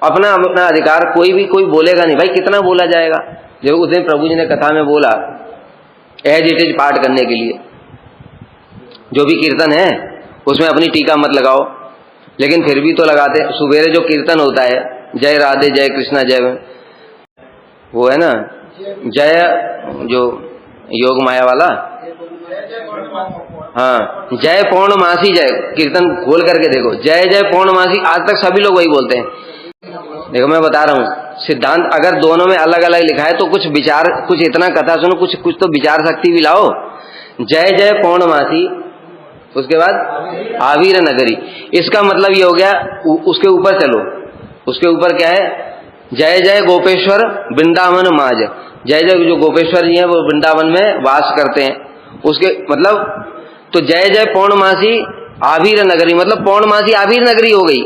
अपना अपना अधिकार कोई बोलेगा नहीं। भाई कितना बोला जाएगा? जब उस दिन प्रभु जी ने कथा में बोला एज इट इज पाठ करने के लिए, जो भी कीर्तन है उसमें अपनी टीका मत लगाओ, लेकिन फिर भी तो लगाते। सुबेरे जो कीर्तन होता है, जय राधे जय कृष्णा जय, वो है ना जय, जो योग माया वाला, हाँ, जय पौर्णमासी जय, कीर्तन खोल करके देखो, जय जय पौर्णमासी, आज तक सभी लोग वही बोलते हैं। देखो मैं बता रहा हूँ सिद्धांत, अगर दोनों में अलग अलग लिखा है तो कुछ विचार, कुछ इतना कथा सुनो, कुछ तो विचार शक्ति भी लाओ। जय जय पौर्णमासी, उसके बाद आवीर नगरी, इसका मतलब ये हो गया, उसके ऊपर चलो, उसके ऊपर क्या है? जय जय गोपेश्वर वृंदावन माज, जय जय जो गोपेश्वर जी हैं वो वृंदावन में वास करते हैं, उसके मतलब, तो जय जय पौर्णमासी आवीर नगरी, मतलब पौर्णमासी आवीर नगरी हो गई।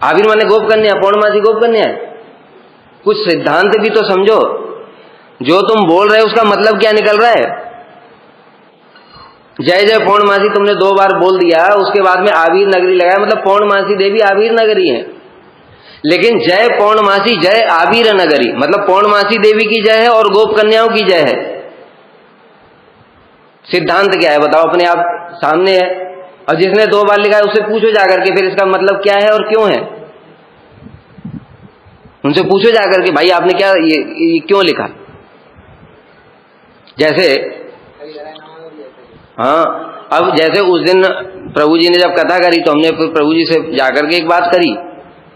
आवीर माने गोप कन्या, पौर्णमासी गोप कन्या है। कुछ सिद्धांत भी तो समझो, जो तुम बोल रहे हो उसका मतलब क्या निकल रहा है। जय जय पौर्णमासी तुमने 2 बार बोल दिया, उसके बाद में आवीर नगरी लगाया, मतलब पौर्णमासी देवी आवीर नगरी है। लेकिन जय पौर्णमासी जय आवीर नगरी, मतलब पौर्णमासी देवी की जय है और गोप कन्याओं की जय है। सिद्धांत क्या है बताओ? अपने आप सामने है, और जिसने 2 बार लिखा है उससे पूछो जाकर के फिर इसका मतलब क्या है और क्यों है। उनसे पूछो जाकर के, भाई आपने क्या ये क्यों लिखा? जैसे हाँ, अब जैसे उस दिन प्रभु जी ने जब कथा करी तो हमने फिर प्रभु जी से जाकर के एक बात करी।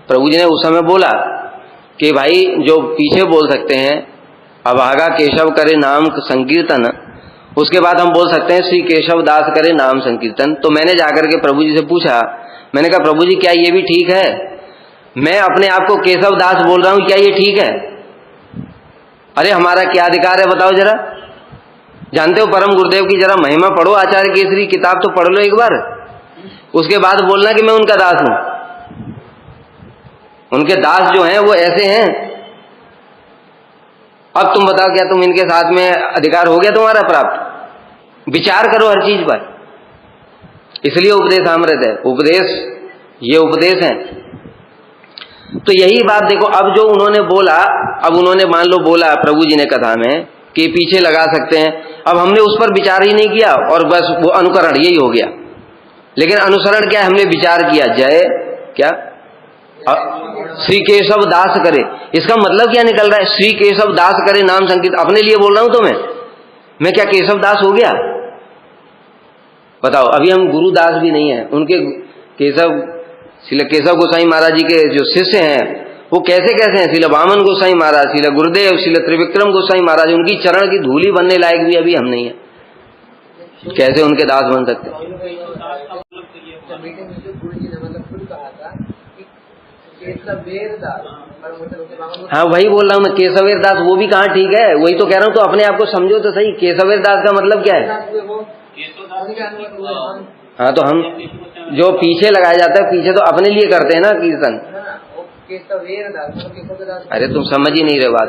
प्रभु जी ने उस समय बोला कि भाई जो पीछे बोल सकते हैं, अभागा केशव करे नाम संकीर्तन, उसके बाद हम बोल सकते हैं श्री केशव दास करे नाम संकीर्तन। तो मैंने जाकर के प्रभु जी से पूछा, मैंने कहा प्रभु जी क्या ये भी ठीक है? मैं अपने आप को केशव दास बोल रहा हूं, क्या ये ठीक है? अरे हमारा क्या अधिकार है बताओ जरा। जानते हो परम गुरुदेव की जरा महिमा पढ़ो, आचार्य केसरी किताब तो पढ़ लो एक बार, उसके बाद बोलना कि मैं उनका दास हूं। उनके दास जो हैं वो ऐसे हैं। अब तुम बताओ क्या तुम इनके साथ में अधिकार हो गया तुम्हारा प्राप्त? विचार करो हर चीज पर। इसलिए उपदेश अमृत है। उपदेश, ये उपदेश है। तो यही बात देखो, अब जो उन्होंने बोला, अब उन्होंने मान लो बोला प्रभु जी ने कथा में कि पीछे लगा सकते हैं, अब हमने उस पर विचार ही नहीं किया और बस वो अनुकरण यही हो गया। लेकिन अनुसरण क्या है? हमने विचार किया। जय क्या श्री केशव दास करे, इसका मतलब क्या निकल रहा है? श्री केशव दास करे नाम संकीर्तन। अपने लिए बोल रहा हूं तो मैं क्या केशव दास हो गया? बताओ, अभी हम गुरुदास भी नहीं है। उनके केशव, श्रील केशव गोसाई महाराज जी के जो शिष्य हैं वो कैसे कैसे हैं? श्रील वामन गोसाई महाराज, श्रील गुरुदेव, श्रील त्रिविक्रम गोसाई महाराज, उनकी चरण की धूली बनने लायक भी अभी हम नहीं है। कैसे उनके दास बन सकते? हाँ वही बोल रहा हूँ मैं, केशवेर दास वो भी कहाँ ठीक है? वही तो कह रहा हूँ। तो अपने आप को समझो तो सही, केशवेर दास का मतलब क्या है? हाँ तो हम जो पीछे लगाया जाता है, पीछे तो अपने लिए करते हैं ना कीर्तन। अरे तुम समझ ही नहीं रहे बात।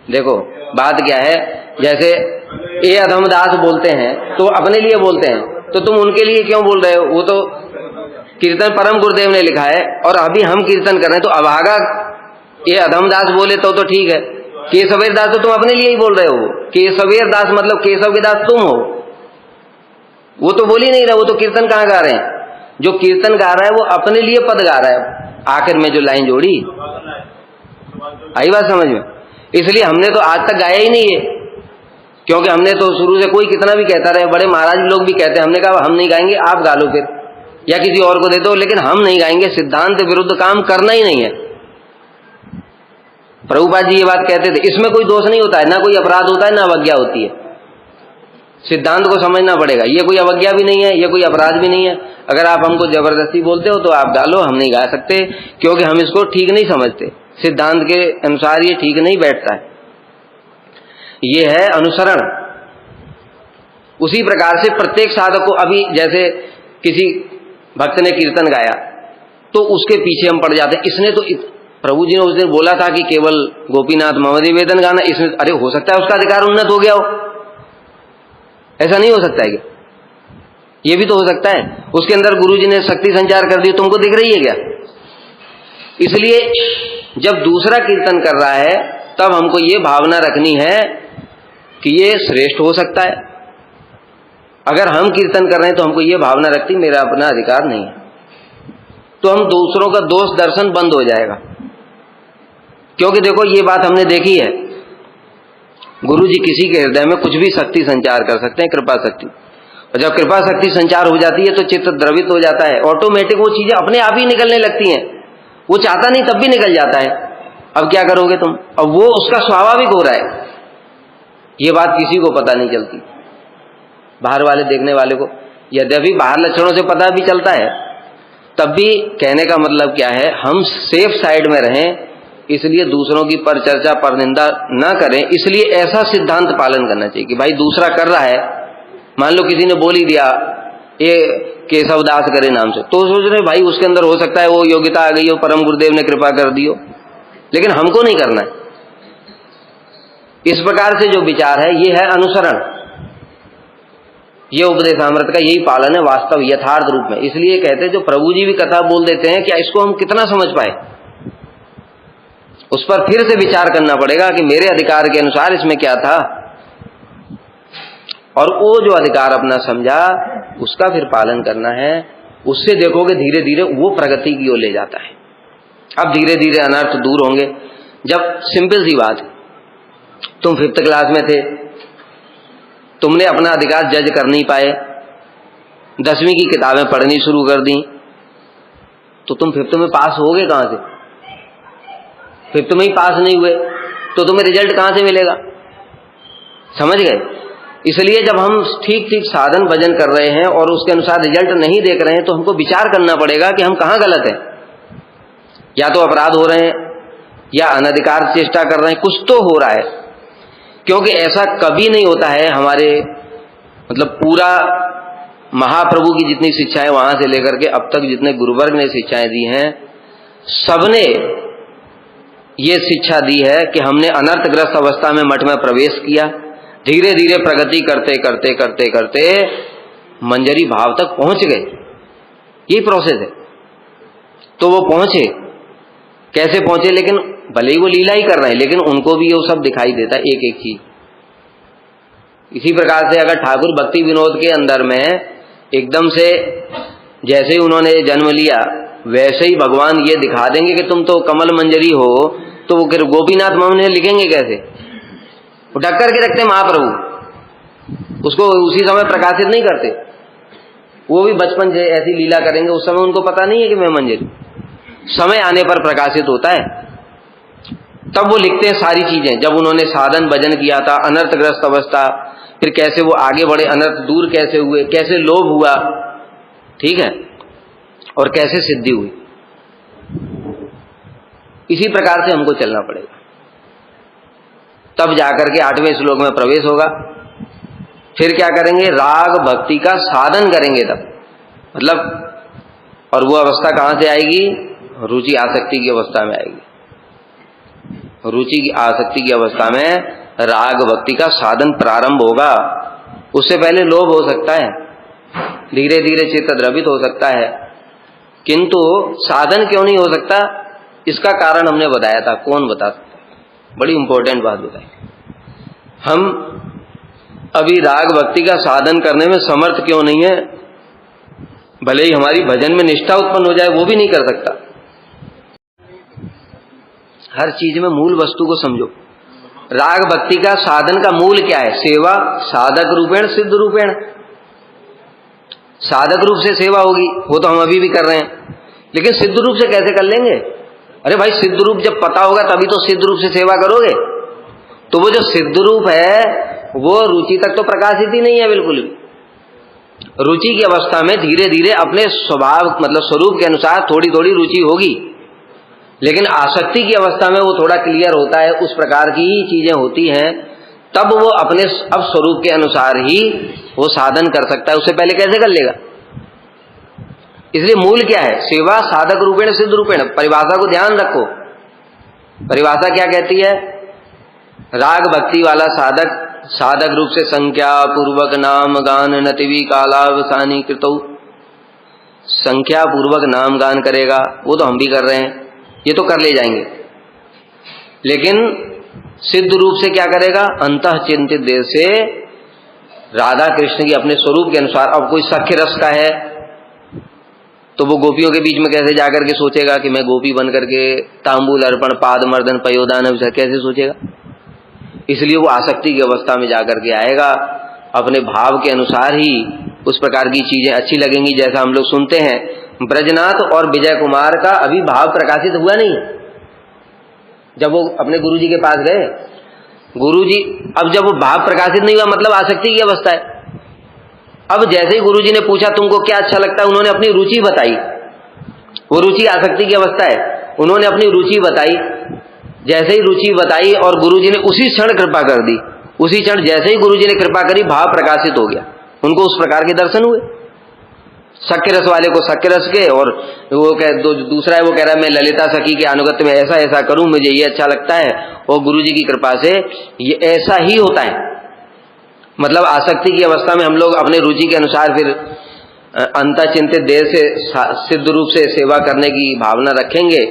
देखो बात क्या है, जैसे ए अधमदास बोलते हैं तो अपने लिए बोलते हैं, तो तुम उनके लिए क्यों बोल रहे हो? वो तो कीर्तन परम गुरुदेव ने लिखा है और अभी हम कीर्तन कर रहे हैं। तो अभागा ये अधमदास बोले तो ठीक है। केशवेर दास तो तुम अपने लिए ही बोल रहे हो। केशवेर दास मतलब केशव के दास तुम हो। वो तो बोल ही नहीं रहा, वो तो कीर्तन कहाँ गा रहे हैं? जो कीर्तन गा रहा है वो अपने लिए पद गा रहा है। आखिर में जो लाइन जोड़ी, आई बात समझ में? इसलिए हमने तो आज तक गाया ही नहीं है, क्योंकि हमने तो शुरू से कोई कितना भी कहता रहे, बड़े महाराज लोग भी कहते हैं, हमने कहा हम नहीं गाएंगे, आप गा लो फिर या किसी और को दे दो, लेकिन हम नहीं गाएंगे। सिद्धांत विरुद्ध काम करना ही नहीं है। प्रभुपाद जी ये बात कहते थे। इसमें कोई दोष नहीं होता है, ना कोई अपराध होता है, ना अवज्ञा होती है। सिद्धांत को समझना पड़ेगा। ये कोई अवज्ञा भी नहीं है, ये कोई अपराध भी नहीं है। अगर आप हमको जबरदस्ती बोलते हो तो आप गा लो, हम नहीं गा सकते, क्योंकि हम इसको ठीक नहीं समझते। सिद्धांत के अनुसार ये ठीक नहीं बैठता है। ये है अनुसरण। उसी प्रकार से प्रत्येक साधक को, अभी जैसे किसी भक्त ने कीर्तन गाया तो उसके पीछे हम पड़ जाते हैं। इसने तो प्रभु जी ने उस दिन बोला था कि केवल गोपीनाथ ममदी वेदन गाना, इसमें अरे हो सकता है उसका अधिकार उन्नत हो गया हो, ऐसा नहीं हो सकता है क्या? ये भी तो हो सकता है। उसके अंदर गुरु जी ने शक्ति संचार कर दी, तुमको दिख रही है क्या? इसलिए जब दूसरा कीर्तन कर रहा है तब हमको ये भावना रखनी है कि ये श्रेष्ठ हो सकता है। अगर हम कीर्तन कर रहे हैं तो हमको ये भावना रखती मेरा अपना अधिकार नहीं है, तो हम दूसरों का दोष दर्शन बंद हो जाएगा। क्योंकि देखो ये बात हमने देखी है, गुरु जी किसी के हृदय में कुछ भी शक्ति संचार कर सकते हैं, कृपा शक्ति। और जब कृपा शक्ति संचार हो जाती है तो चित्त द्रवित हो जाता है, ऑटोमेटिक वो चीजें अपने आप ही निकलने लगती हैं। वो चाहता नहीं तब भी निकल जाता है। अब क्या करोगे तुम? अब वो उसका स्वाभाविक हो रहा है। ये बात किसी को पता नहीं चलती, बाहर वाले देखने वाले को। यद्यपि बाहर लक्षणों से पता भी चलता है, तब भी कहने का मतलब क्या है, हम सेफ साइड में रहें, इसलिए दूसरों की पर चर्चा पर निंदा ना करें। इसलिए ऐसा सिद्धांत पालन करना चाहिए कि भाई दूसरा कर रहा है, मान लो किसी ने बोल ही दिया ये केशव दास करे नाम से, तो सोच रहे भाई उसके अंदर हो सकता है वो योग्यता आ गई हो, परम गुरुदेव ने कृपा कर दी हो, लेकिन हमको नहीं करना है। इस प्रकार से जो विचार है ये है अनुसरण। ये उपदेशामृत का यही पालन है वास्तव यथार्थ रूप में। इसलिए कहते हैं जो प्रभु जी भी कथा बोल देते हैं, क्या इसको हम कितना समझ पाए, उस पर फिर से विचार करना पड़ेगा कि मेरे अधिकार के अनुसार इसमें क्या था, और वो जो अधिकार अपना समझा उसका फिर पालन करना है। उससे देखोगे धीरे धीरे वो प्रगति की ओर ले जाता है। अब धीरे धीरे अनर्थ दूर होंगे। जब सिंपल सी बात, तुम 5th क्लास में थे, तुमने अपना अधिकार जज कर नहीं पाए, 10वीं की किताबें पढ़नी शुरू कर दी, तो तुम 5th में पास होगे कहां से? 5th में ही पास नहीं हुए तो तुम्हें रिजल्ट कहां से मिलेगा? समझ गए? इसलिए जब हम ठीक ठीक साधन भजन कर रहे हैं और उसके अनुसार रिजल्ट नहीं देख रहे हैं तो हमको विचार करना पड़ेगा कि हम कहाँ गलत हैं। या तो अपराध हो रहे हैं या अनधिकार चेष्टा कर रहे हैं, कुछ तो हो रहा है। क्योंकि ऐसा कभी नहीं होता है हमारे मतलब पूरा महाप्रभु की जितनी शिक्षाएं वहां से लेकर के अब तक जितने गुरुवर्ग ने शिक्षाएं दी हैं, सबने ये शिक्षा दी है कि हमने अनर्थग्रस्त अवस्था में मठ में प्रवेश किया, धीरे धीरे प्रगति करते करते करते करते मंजरी भाव तक पहुंच गए। यही प्रोसेस है। तो वो पहुंचे, कैसे पहुंचे, लेकिन भले ही वो लीला ही कर रहे हैं लेकिन उनको भी वो सब दिखाई देता है एक एक चीज। इसी प्रकार से अगर ठाकुर भक्ति विनोद के अंदर में एकदम से जैसे ही उन्होंने जन्म लिया वैसे ही भगवान ये दिखा देंगे कि तुम तो कमल मंजरी हो, तो वो फिर गोपीनाथ में लिखेंगे कैसे? वो ढक करके रखते महाप्रभु, उसको उसी समय प्रकाशित नहीं करते। वो भी बचपन से ऐसी लीला करेंगे, उस समय उनको पता नहीं है कि मैं मंजरी, समय आने पर प्रकाशित होता है, तब वो लिखते हैं सारी चीजें। जब उन्होंने साधन भजन किया था, अनर्थग्रस्त अवस्था, फिर कैसे वो आगे बढ़े, अनर्थ दूर कैसे हुए, कैसे लोभ हुआ, ठीक है, और कैसे सिद्धि हुई। इसी प्रकार से हमको चलना पड़ेगा, तब जाकर के 8वें श्लोक में प्रवेश होगा। फिर क्या करेंगे? राग भक्ति का साधन करेंगे तब, मतलब, और वो अवस्था कहां से आएगी? रुचि आसक्ति की अवस्था में आएगी। रुचि की आसक्ति की अवस्था में राग भक्ति का साधन प्रारंभ होगा। उससे पहले लोभ हो सकता है, धीरे धीरे चित्त द्रवित हो सकता है, किंतु साधन क्यों नहीं हो सकता इसका कारण हमने बताया था। कौन बता सकता है? बड़ी इंपॉर्टेंट बात बताई। हम अभी राग भक्ति का साधन करने में समर्थ क्यों नहीं है? भले ही हमारी भजन में निष्ठा उत्पन्न हो जाए, वो भी नहीं कर सकता। हर चीज में मूल वस्तु को समझो। राग भक्ति का साधन का मूल क्या है? सेवा, साधक रूपेण सिद्ध रूपेण। साधक रूप से सेवा होगी, वो तो हम अभी भी कर रहे हैं, लेकिन सिद्ध रूप से कैसे कर लेंगे? अरे भाई, सिद्ध रूप जब पता होगा तभी तो सिद्ध रूप से सेवा करोगे। तो वो जो सिद्ध रूप है वो रुचि तक तो प्रकाशित ही नहीं है बिल्कुल भी। रुचि की अवस्था में धीरे धीरे अपने स्वभाव मतलब स्वरूप के अनुसार थोड़ी थोड़ी रुचि होगी, लेकिन आसक्ति की अवस्था में वो थोड़ा क्लियर होता है, उस प्रकार की ही चीजें होती हैं, तब वो अपने अब स्वरूप के अनुसार ही वो साधन कर सकता है। उससे पहले कैसे कर लेगा? इसलिए मूल क्या है? सेवा, साधक रूपेण सिद्ध रूपेण। परिभाषा को ध्यान रखो। परिभाषा क्या कहती है? राग भक्ति वाला साधक साधक रूप से संख्या पूर्वक नाम गान नतिवी कालावसानी कृतौ। संख्या पूर्वक नाम गान करेगा, वो तो हम भी कर रहे हैं, ये तो कर ले जाएंगे, लेकिन सिद्ध रूप से क्या करेगा? अंतः चिंतित देह से राधा कृष्ण की अपने स्वरूप के अनुसार। अब कोई सख्य रस का है तो वो गोपियों के बीच में कैसे जाकर के सोचेगा कि मैं गोपी बन करके तांबूल अर्पण पाद मर्दन पयोदान कैसे सोचेगा? इसलिए वो आसक्ति की अवस्था में जाकर के आएगा, अपने भाव के अनुसार ही उस प्रकार की चीजें अच्छी लगेंगी। जैसा हम लोग सुनते हैं, ब्रजनाथ और विजय कुमार का अभी भाव प्रकाशित हुआ नहीं। जब वो अपने गुरुजी के पास गए, गुरुजी, अब जब वो भाव प्रकाशित नहीं हुआ मतलब आसक्ति की अवस्था है। अब जैसे ही गुरुजी ने पूछा तुमको क्या अच्छा लगता है, उन्होंने अपनी रुचि बताई। वो रुचि आसक्ति की अवस्था है, उन्होंने अपनी रुचि बताई। जैसे ही रुचि बताई और गुरुजी ने उसी क्षण कृपा कर दी, उसी क्षण जैसे ही गुरुजी ने कृपा करी भाव प्रकाशित हो गया, उनको उस प्रकार के दर्शन हुए। सख्य रस वाले को सख्य रस के, और वो दूसरा है वो कह रहा है मैं ललिता सखी के अनुगत्य में ऐसा ऐसा करूं, मुझे ये अच्छा लगता है, और गुरुजी की कृपा से ये ऐसा ही होता है। मतलब आसक्ति की अवस्था में हम लोग अपने रुचि के अनुसार फिर अंतःचिंतित देह से सिद्ध रूप से सेवा करने की भावना रखेंगे,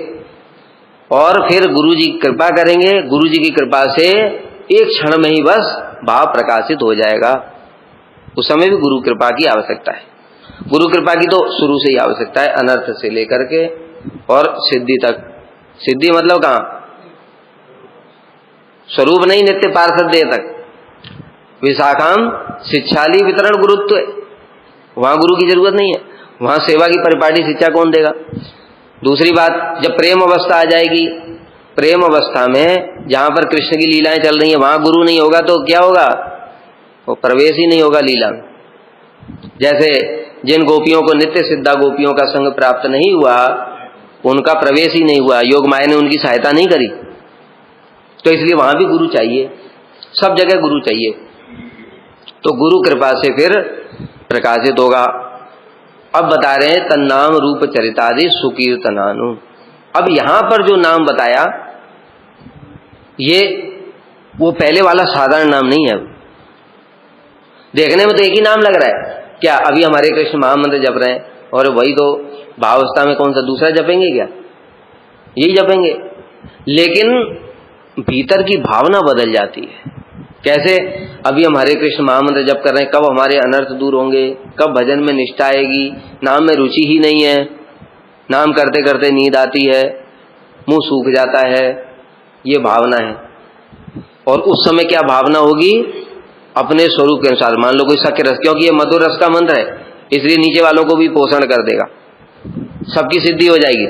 और फिर गुरुजी कृपा करेंगे। गुरुजी की कृपा से एक क्षण में ही बस भाव प्रकाशित हो जाएगा। उस समय भी गुरु कृपा की आवश्यकता है। गुरु कृपा की तो शुरू से ही आवश्यकता है, अनर्थ से लेकर के और सिद्धि तक। सिद्धि मतलब कहां? स्वरूप नहीं, नित्य पार्षद देह तक। विशाखाम शिक्षाली वितरण गुरुत्व है, वहां गुरु की जरूरत नहीं है, वहां सेवा की परिपाटी शिक्षा कौन देगा? दूसरी बात, जब प्रेम अवस्था आ जाएगी, प्रेम अवस्था में जहां पर कृष्ण की लीलाएं चल रही हैं वहां गुरु नहीं होगा तो क्या होगा? वो प्रवेश ही नहीं होगा लीला में। जैसे जिन गोपियों को नित्य सिद्धा गोपियों का संग प्राप्त नहीं हुआ, उनका प्रवेश ही नहीं हुआ, योग माया ने उनकी सहायता नहीं करी, तो इसलिए वहां भी गुरु चाहिए, सब जगह गुरु चाहिए। तो गुरु कृपा से फिर प्रकाशित होगा। अब बता रहे हैं तन्नाम रूप चरितादि सुकीर्तनानु। अब यहां पर जो नाम बताया ये वो पहले वाला साधारण नाम नहीं है। देखने में तो एक ही नाम लग रहा है, क्या अभी हमारे कृष्ण महामंत्र जप रहे हैं और वही तो भावस्था में कौन सा दूसरा जपेंगे, क्या यही जपेंगे, लेकिन भीतर की भावना बदल जाती है। कैसे? अभी हम हरे कृष्ण महामंत्र जप कर रहे हैं, कब हमारे अनर्थ दूर होंगे, कब भजन में निष्ठा आएगी, नाम में रुचि ही नहीं है, नाम करते करते नींद आती है, मुंह सूख जाता है, ये भावना है। और उस समय क्या भावना होगी? अपने स्वरूप के अनुसार। मान लो कोई सख्य रस, क्योंकि ये मधुर रस का मंत्र है इसलिए नीचे वालों को भी पोषण कर देगा, सबकी सिद्धि हो जाएगी।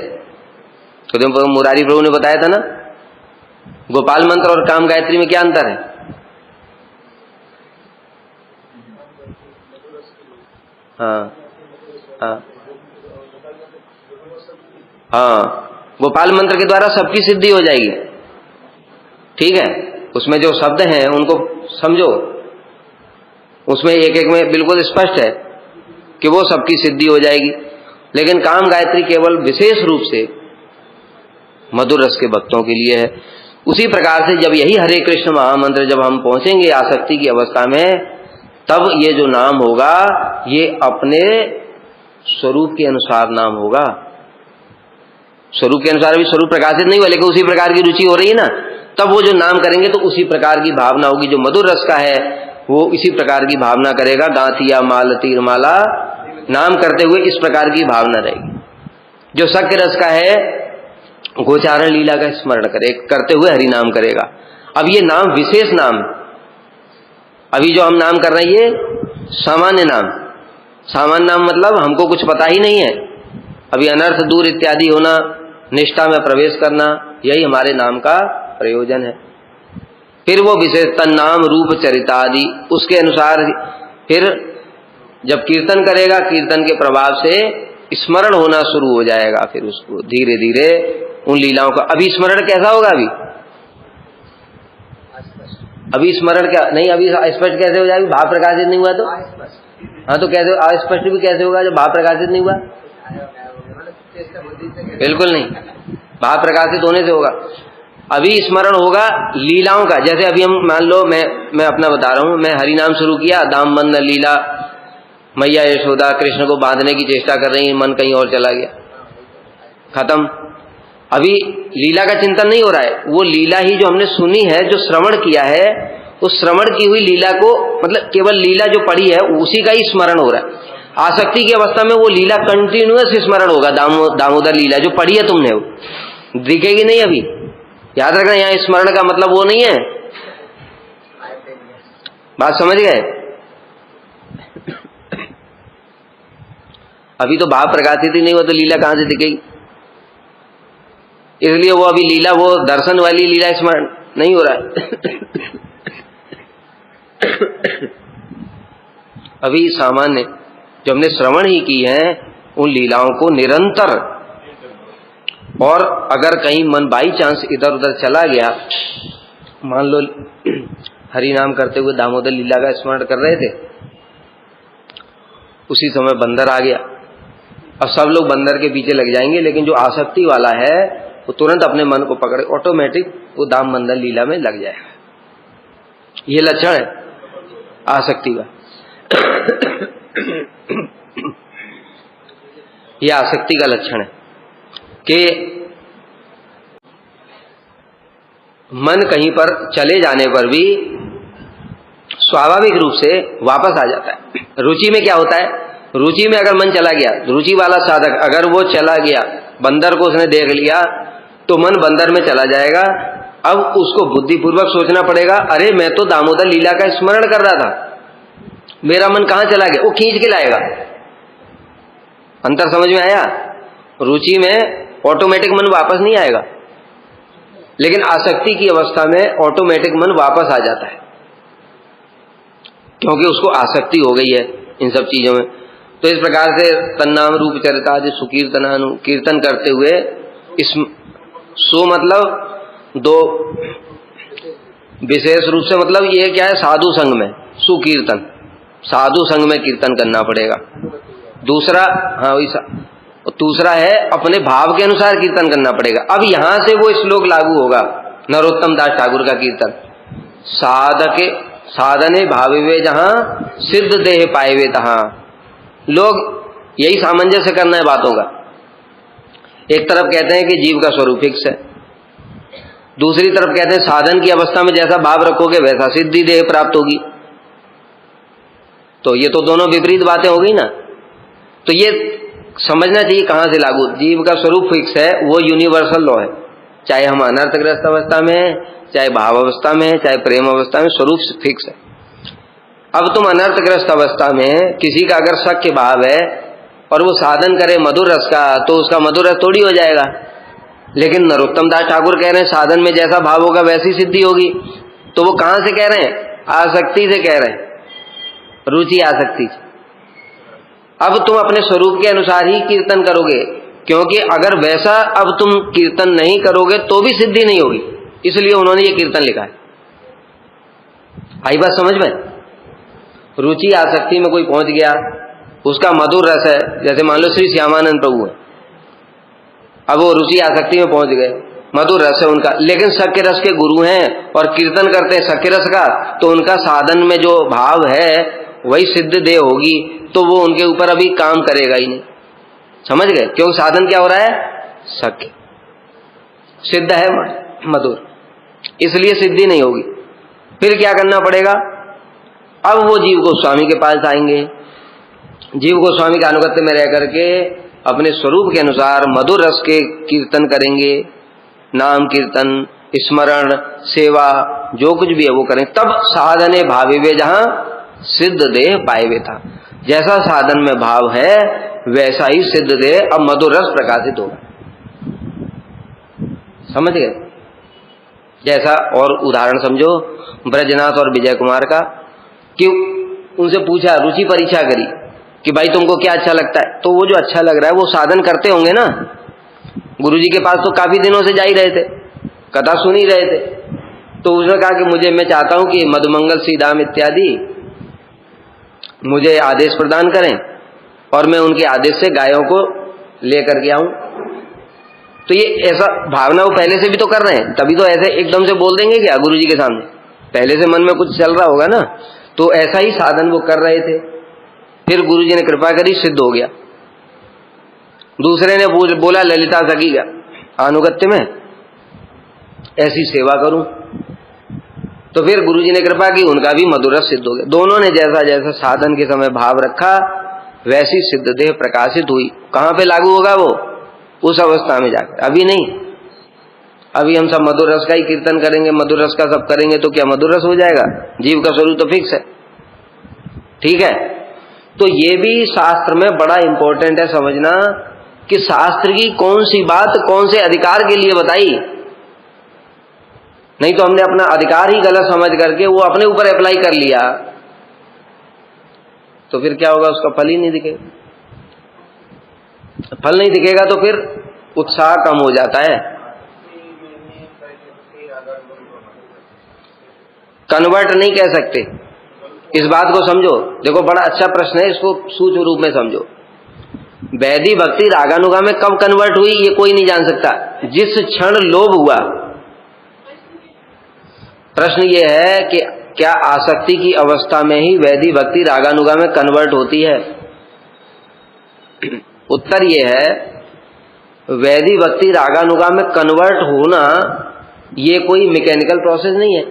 तो मुरारी प्रभु ने बताया था ना, गोपाल मंत्र और काम गायत्री में क्या अंतर है? हाँ हाँ हाँ, गोपाल मंत्र के द्वारा सबकी सिद्धि हो जाएगी, ठीक है। उसमें जो शब्द हैं उनको समझो, उसमें एक एक में बिल्कुल स्पष्ट है कि वो सबकी सिद्धि हो जाएगी। लेकिन काम गायत्री केवल विशेष रूप से मधुर रस के भक्तों के लिए है। उसी प्रकार से जब यही हरे कृष्ण महामंत्र जब हम पहुंचेंगे आसक्ति की अवस्था में, तब ये जो नाम होगा ये अपने स्वरूप के अनुसार नाम होगा। स्वरूप के अनुसार भी स्वरूप प्रकाशित नहीं हुआ, लेकिन उसी प्रकार की रुचि हो रही है ना, तब वो जो नाम करेंगे तो उसी प्रकार की भावना होगी। जो मधुर रस का है वो इसी प्रकार की भावना करेगा, गांथिया माल तीर माला नाम करते हुए इस प्रकार की भावना रहेगी। जो सख्य रस का है गोचारण लीला का स्मरण करते हुए हरि नाम करेगा। अब ये नाम विशेष नाम, अभी जो हम नाम कर रहे हैं ये सामान्य नाम। सामान्य नाम मतलब हमको कुछ पता ही नहीं है, अभी अनर्थ दूर इत्यादि होना, निष्ठा में प्रवेश करना, यही हमारे नाम का प्रयोजन है। फिर वो विशेष तन्नाम रूप चरितादि, उसके अनुसार फिर जब कीर्तन करेगा, कीर्तन के प्रभाव से स्मरण होना शुरू हो जाएगा। फिर उसको धीरे धीरे उन लीलाओं का, अभी स्मरण कैसा होगा? अभी स्मरण क्या नहीं, अभी स्पष्ट कैसे हो जाएगा? भाव प्रकाशित नहीं हुआ तो हाँ, तो कैसे अस्पष्ट भी कैसे होगा जब भाव प्रकाशित नहीं हुआ? बिल्कुल नहीं, भाव प्रकाशित होने से होगा। अभी स्मरण होगा लीलाओं का। जैसे अभी हम मान लो मैं अपना बता रहा हूं, मैं हरि नाम शुरू किया, दाम बंद लीला, मैया यशोदा कृष्ण को बांधने की चेष्टा कर रही है, मन कहीं और चला गया, खत्म। अभी लीला का चिंतन नहीं हो रहा है, वो लीला ही जो हमने सुनी है, जो श्रवण किया है, उस श्रवण की हुई लीला को, मतलब केवल लीला जो पड़ी है उसी का ही स्मरण हो रहा है। आसक्ति की अवस्था में वो लीला कंटिन्यूअस स्मरण होगा, दामोदर लीला जो पढ़ी है तुमने, वो दिखेगी नहीं। अभी याद रखना, यहाँ स्मरण का मतलब वो नहीं है, बात समझ गए? अभी तो भाव प्रकाशित ही नहीं हुआ तो लीला कहां से दिखेगी? इसलिए वो अभी लीला, वो दर्शन वाली लीला स्मरण नहीं हो रहा है। अभी सामान्य जो हमने श्रवण ही की है उन लीलाओं को निरंतर, और अगर कहीं मन बाई चांस इधर उधर चला गया, मान लो हरि नाम करते हुए दामोदर लीला का स्मरण कर रहे थे, उसी समय बंदर आ गया, अब सब लोग बंदर के पीछे लग जाएंगे, लेकिन जो आसक्ति वाला है वो तुरंत अपने मन को पकड़े, ऑटोमेटिक वो दाम बंदर लीला में लग जाएगा। ये लक्षण है आसक्ति का। यह आसक्ति का लक्षण है कि मन कहीं पर चले जाने पर भी स्वाभाविक रूप से वापस आ जाता है। रुचि में क्या होता है? रुचि में अगर मन चला गया, रुचि वाला साधक अगर वो चला गया, बंदर को उसने देख लिया, तो मन बंदर में चला जाएगा। अब उसको बुद्धिपूर्वक सोचना पड़ेगा, अरे मैं तो दामोदर लीला का स्मरण कर रहा था, मेरा मन कहां चला गया? वो खींच के लाएगा। अंतर समझ में आया? रुचि में ऑटोमेटिक मन वापस नहीं आएगा, लेकिन आसक्ति की अवस्था में ऑटोमेटिक मन वापस आ जाता है। क्योंकि उसको आसक्ति हो गई है इन सब चीजों में। तो इस प्रकार से तन्नाम रूप चरितादि सुकीर्तनानु कीर्तन करते हुए इस सो मतलब दो विशेष रूप से मतलब ये क्या है, साधु संग में सुकीर्तन, साधु संग में कीर्तन करना पड़ेगा। दूसरा हाँ वही दूसरा है अपने भाव के अनुसार कीर्तन करना पड़ेगा। अब यहां से वो श्लोक लागू होगा नरोत्तम दास ठाकुर का कीर्तन, साधके साधने भाविवे जहां सिद्ध देह पाएवे तहां। लोग यही सामंजस्य करना है बातों का। एक तरफ कहते हैं कि जीव का स्वरूप फिक्स है, दूसरी तरफ कहते हैं साधन की अवस्था में जैसा भाव रखोगे वैसा सिद्धि देह प्राप्त होगी। तो ये तो दोनों विपरीत बातें हो गई ना। तो ये समझना चाहिए कहां से लागू। जीव का स्वरूप फिक्स है, वो यूनिवर्सल लॉ है, चाहे हम अनर्थग्रस्त अवस्था में है, चाहे भाव अवस्था में है, चाहे प्रेम अवस्था में, स्वरूप फिक्स है। अब तुम अनर्थग्रस्त अवस्था में किसी का अगर शक्य भाव है और वो साधन करे मधुर रस का, तो उसका मधुर रस थोड़ी हो जाएगा। लेकिन नरोत्तम दास ठाकुर कह रहे हैं साधन में जैसा भाव होगा वैसी सिद्धि होगी। तो वो कहां से कह रहे हैं? आसक्ति से कह रहे हैं, रुचि आसक्ति से। अब तुम अपने स्वरूप के अनुसार ही कीर्तन करोगे, क्योंकि अगर वैसा अब तुम कीर्तन नहीं करोगे तो भी सिद्धि नहीं होगी, इसलिए उन्होंने ये कीर्तन लिखा है। आई बात समझ में? रुचि आसक्ति में कोई पहुंच गया, उसका मधुर रस है, जैसे मान लो श्री श्यामानंद प्रभु है, अब वो रुचि आसक्ति में पहुंच गए, मधुर रस है उनका, लेकिन सख्य रस के गुरु हैं और कीर्तन करते हैं सख्य रस का, तो उनका साधन में जो भाव है वही सिद्ध देह होगी, तो वो उनके ऊपर अभी काम करेगा ही नहीं। समझ गए? क्योंकि साधन क्या हो रहा है? सख्य, सिद्ध है मधुर, इसलिए सिद्धि नहीं होगी। फिर क्या करना पड़ेगा? अब वो जीव गोस्वामी के पास आएंगे, जीव गोस्वामी के अनुगत्य में रह करके अपने स्वरूप के अनुसार मधुर रस के कीर्तन करेंगे, नाम कीर्तन, स्मरण, सेवा, जो कुछ भी है वो करें। तब साधने भाविवे जहां सिद्ध देह पाएवे था। जैसा साधन में भाव है वैसा ही सिद्ध देह अब मधुर रस प्रकाशित होगा। समझ गए? जैसा और उदाहरण समझो ब्रजनाथ और विजय कुमार का, कि उनसे पूछा, रुचि परीक्षा करी कि भाई तुमको क्या अच्छा लगता है, तो वो जो अच्छा लग रहा है वो साधन करते होंगे ना। गुरुजी के पास तो काफी दिनों से जा ही रहे थे, कथा सुन ही रहे थे, तो उसने कहा कि मैं चाहता हूं कि मधुमंगल सीधाम इत्यादि मुझे आदेश प्रदान करें और मैं उनके आदेश से गायों को लेकर के आऊं। तो ये ऐसा भावना वो पहले से भी तो कर रहे हैं, तभी तो ऐसे एकदम से बोल देंगे क्या गुरुजी के सामने? पहले से मन में कुछ चल रहा होगा ना। तो ऐसा ही साधन वो कर रहे थे, फिर गुरुजी ने कृपा करी, सिद्ध हो गया। दूसरे ने बोला ललिता सखी का अनुगत्य में ऐसी सेवा करूं, तो फिर गुरुजी ने कृपा की, उनका भी मधुर रस सिद्ध हो गया। दोनों ने जैसा जैसा साधन के समय भाव रखा वैसी सिद्ध देह प्रकाशित हुई। कहां पे लागू होगा वो? उस अवस्था में जाकर, अभी नहीं। अभी हम सब मधुर रस का ही कीर्तन करेंगे, मधुर रस का सब करेंगे, तो क्या मधुर रस हो जाएगा? जीव का स्वरूप तो फिक्स है। ठीक है? तो ये भी शास्त्र में बड़ा इंपॉर्टेंट है समझना कि शास्त्र की कौन सी बात कौन से अधिकार के लिए बताई। नहीं तो हमने अपना अधिकार ही गलत समझ करके वो अपने ऊपर अप्लाई कर लिया, तो फिर क्या होगा? उसका फल ही नहीं दिखेगा। फल नहीं दिखेगा तो फिर उत्साह कम हो जाता है। कन्वर्ट नहीं कह सकते, इस बात को समझो। देखो बड़ा अच्छा प्रश्न है, इसको सूक्ष्म रूप में समझो। वैधि भक्ति रागानुगा में कब कन्वर्ट हुई ये कोई नहीं जान सकता। जिस क्षण लोभ हुआ, प्रश्न ये है कि क्या आसक्ति की अवस्था में ही वैधि भक्ति रागानुगा में कन्वर्ट होती है? उत्तर ये है, वैधि भक्ति रागानुगा में कन्वर्ट होना ये कोई मैकेनिकल प्रोसेस नहीं है।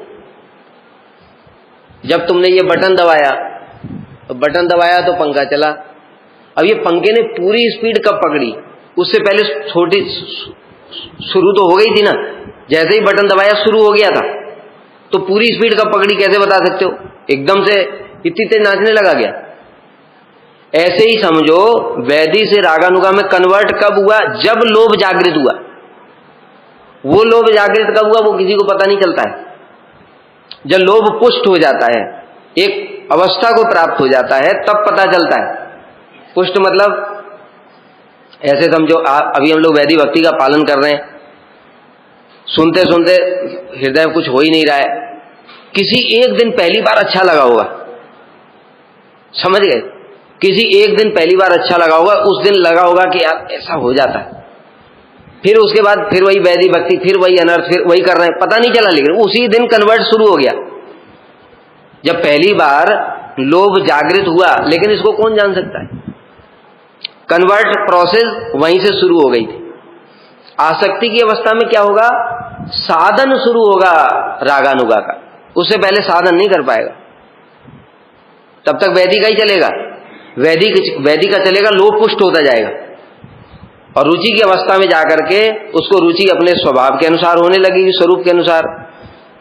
जब तुमने ये बटन दबाया तो पंखा चला। अब ये पंखे ने पूरी स्पीड कब पकड़ी? उससे पहले छोटी शुरू तो हो गई थी ना। जैसे ही बटन दबाया शुरू हो गया था, तो पूरी स्पीड कब पकड़ी कैसे बता सकते हो? एकदम से इतनी तेज नाचने लगा गया। ऐसे ही समझो, वैधि से रागानुगा में कन्वर्ट कब हुआ? जब लोभ जागृत हुआ। वो लोभ जागृत कब हुआ वो किसी को पता नहीं चलता है। जब लोभ पुष्ट हो जाता है, एक अवस्था को प्राप्त हो जाता है तब पता चलता है। पुष्ट मतलब ऐसे समझो अभी हम लोग वैदिक भक्ति का पालन कर रहे हैं, सुनते सुनते हृदय में कुछ हो ही नहीं रहा है, किसी एक दिन पहली बार अच्छा लगा होगा, समझ गए, किसी एक दिन पहली बार अच्छा लगा होगा, उस दिन लगा होगा कि यार ऐसा हो जाता है, फिर उसके बाद फिर वही वैदिक भक्ति, फिर वही अनर्थ, फिर वही कर रहे हैं, पता नहीं चला, लेकिन उसी दिन कन्वर्ट शुरू हो गया। जब पहली बार लोभ जागृत हुआ, लेकिन इसको कौन जान सकता है, कन्वर्ट प्रोसेस वहीं से शुरू हो गई थी। आसक्ति की अवस्था में क्या होगा, साधन शुरू होगा रागानुगा का, उससे पहले साधन नहीं कर पाएगा, तब तक वैदिक का ही चलेगा, वैदिक का चलेगा, लोभ पुष्ट होता जाएगा, और रुचि की अवस्था में जाकर के उसको रुचि अपने स्वभाव के अनुसार होने लगेगी, स्वरूप के अनुसार,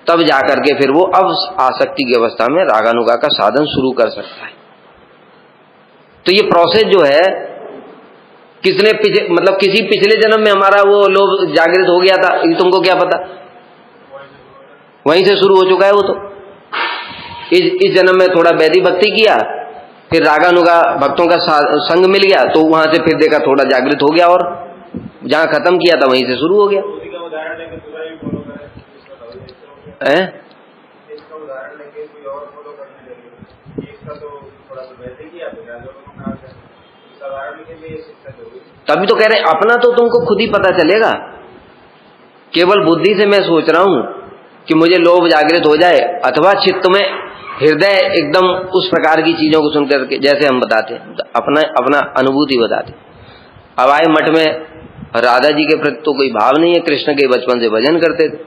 तब जाकर के फिर वो अब आसक्ति की अवस्था में रागानुगा का साधन शुरू कर सकता है। तो ये प्रोसेस जो है, किसने मतलब किसी पिछले जन्म में हमारा वो लोभ जागृत हो गया था, ये तुमको क्या पता, वहीं से शुरू हो चुका है वो तो। इस जन्म में थोड़ा वैदिक भक्ति किया, फिर रागानुगा भक्तों का संग मिल गया, तो वहां से फिर देखा थोड़ा जागृत हो गया, और जहां खत्म किया था वहीं से शुरू हो गया। तभी तो कह रहे हैं अपना तो तुमको खुद ही पता चलेगा, केवल बुद्धि से मैं सोच रहा हूं कि मुझे लोभ जागृत हो जाए, अथवा चित्त में हृदय एकदम उस प्रकार की चीजों को सुनकर के, जैसे हम बताते हैं अपना अनुभूति बताते। अब आए मठ में, राधा जी के प्रति तो कोई भाव नहीं है, कृष्ण के बचपन से भजन करते थे,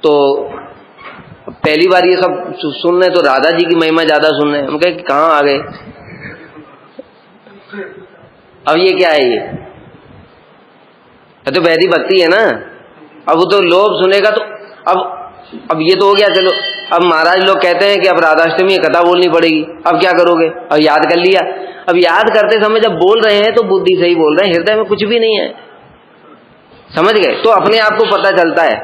तो पहली बार ये सब सुन रहे तो राधा जी की महिमा ज्यादा सुन रहे, हम कहे कहाँ आ गए, अब ये क्या है, ये तो वैदिक भक्ति है ना। अब वो तो लोभ सुनेगा तो अब ये तो हो गया, चलो अब महाराज लोग कहते हैं कि अब राधाष्टमी कथा बोलनी पड़ेगी, अब क्या करोगे, अब याद कर लिया, अब याद करते समय जब बोल रहे हैं तो बुद्धि से ही बोल रहे हैं, हृदय में कुछ भी नहीं है, समझ गए। तो अपने आप को पता चलता है,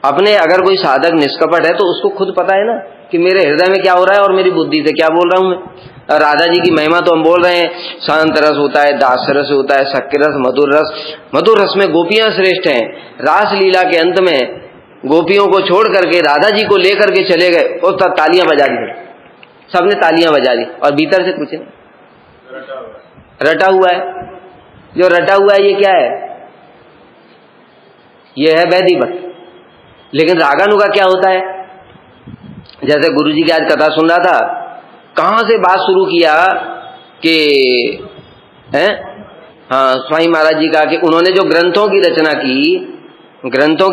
अपने अगर कोई साधक निष्कपट है तो उसको खुद पता है ना कि मेरे हृदय में क्या हो रहा है और मेरी बुद्धि से क्या बोल रहा हूं मैं। राधा जी की महिमा तो हम बोल रहे हैं, शांत रस होता है, दास रस होता है, शक्य रस, मधुर रस, मधुर रस में गोपियां श्रेष्ठ हैं। रास लीला के अंत में गोपियों को छोड़ करके राधा जी को लेकर के चले गए और तब तालियां बजा दी, सबने तालियां बजा दी, और भीतर से कुछ नहीं, रटा हुआ है। जो रटा हुआ है ये क्या है, ये है वैदिक भक्ति। लेकिन रागानुगा क्या होता है, जैसे गुरुजी की आज कथा सुन रहा था, कहां से बात शुरू किया कि स्वामी महाराज जी का कि उन्होंने जो ग्रंथों की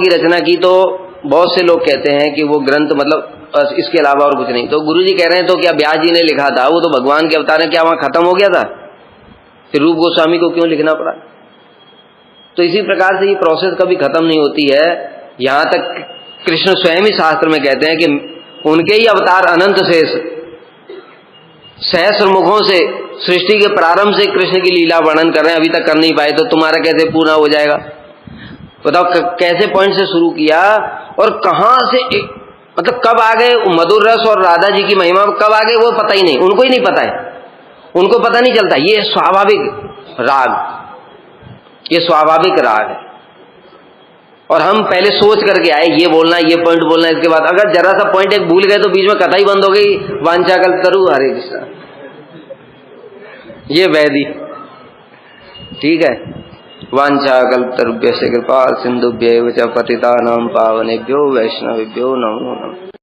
रचना की तो बहुत से लोग कहते हैं कि वो ग्रंथ मतलब इसके अलावा और कुछ नहीं। तो गुरुजी कह रहे हैं तो क्या व्यास जी ने लिखा था, वो तो भगवान के अवतार है, क्या वहां खत्म हो गया था, फिर रूप गोस्वामी को क्यों लिखना पड़ा। तो इसी प्रकार से ये प्रोसेस कभी खत्म नहीं होती है, यहां तक कृष्ण स्वयं ही शास्त्र में कहते हैं कि उनके ही अवतार अनंत शेष सहस्र मुखों से सृष्टि के प्रारंभ से कृष्ण की लीला वर्णन कर रहे हैं, अभी तक कर नहीं पाए, तो तुम्हारा कैसे पूरा हो जाएगा। बताओ कैसे पॉइंट से शुरू किया और कहां से मतलब कब आ गए मधुर रस और राधा जी की महिमा कब आ गए वो पता ही नहीं, उनको ही नहीं पता है, उनको पता नहीं चलता। ये स्वाभाविक राग, ये स्वाभाविक राग है, और हम पहले सोच करके आए ये बोलना, ये पॉइंट बोलना, इसके बाद अगर जरा सा पॉइंट एक भूल गए तो बीच में कथा ही बंद हो गई। वांछा कल्पतरु हरे कृष्णा, ये वैदिक, ठीक है। वांछा कल्पतरुभ्यश्च कृपा सिंधुभ्यैव च पतितानां पावनेभ्यो वैष्णवेभ्यो नमो नमः।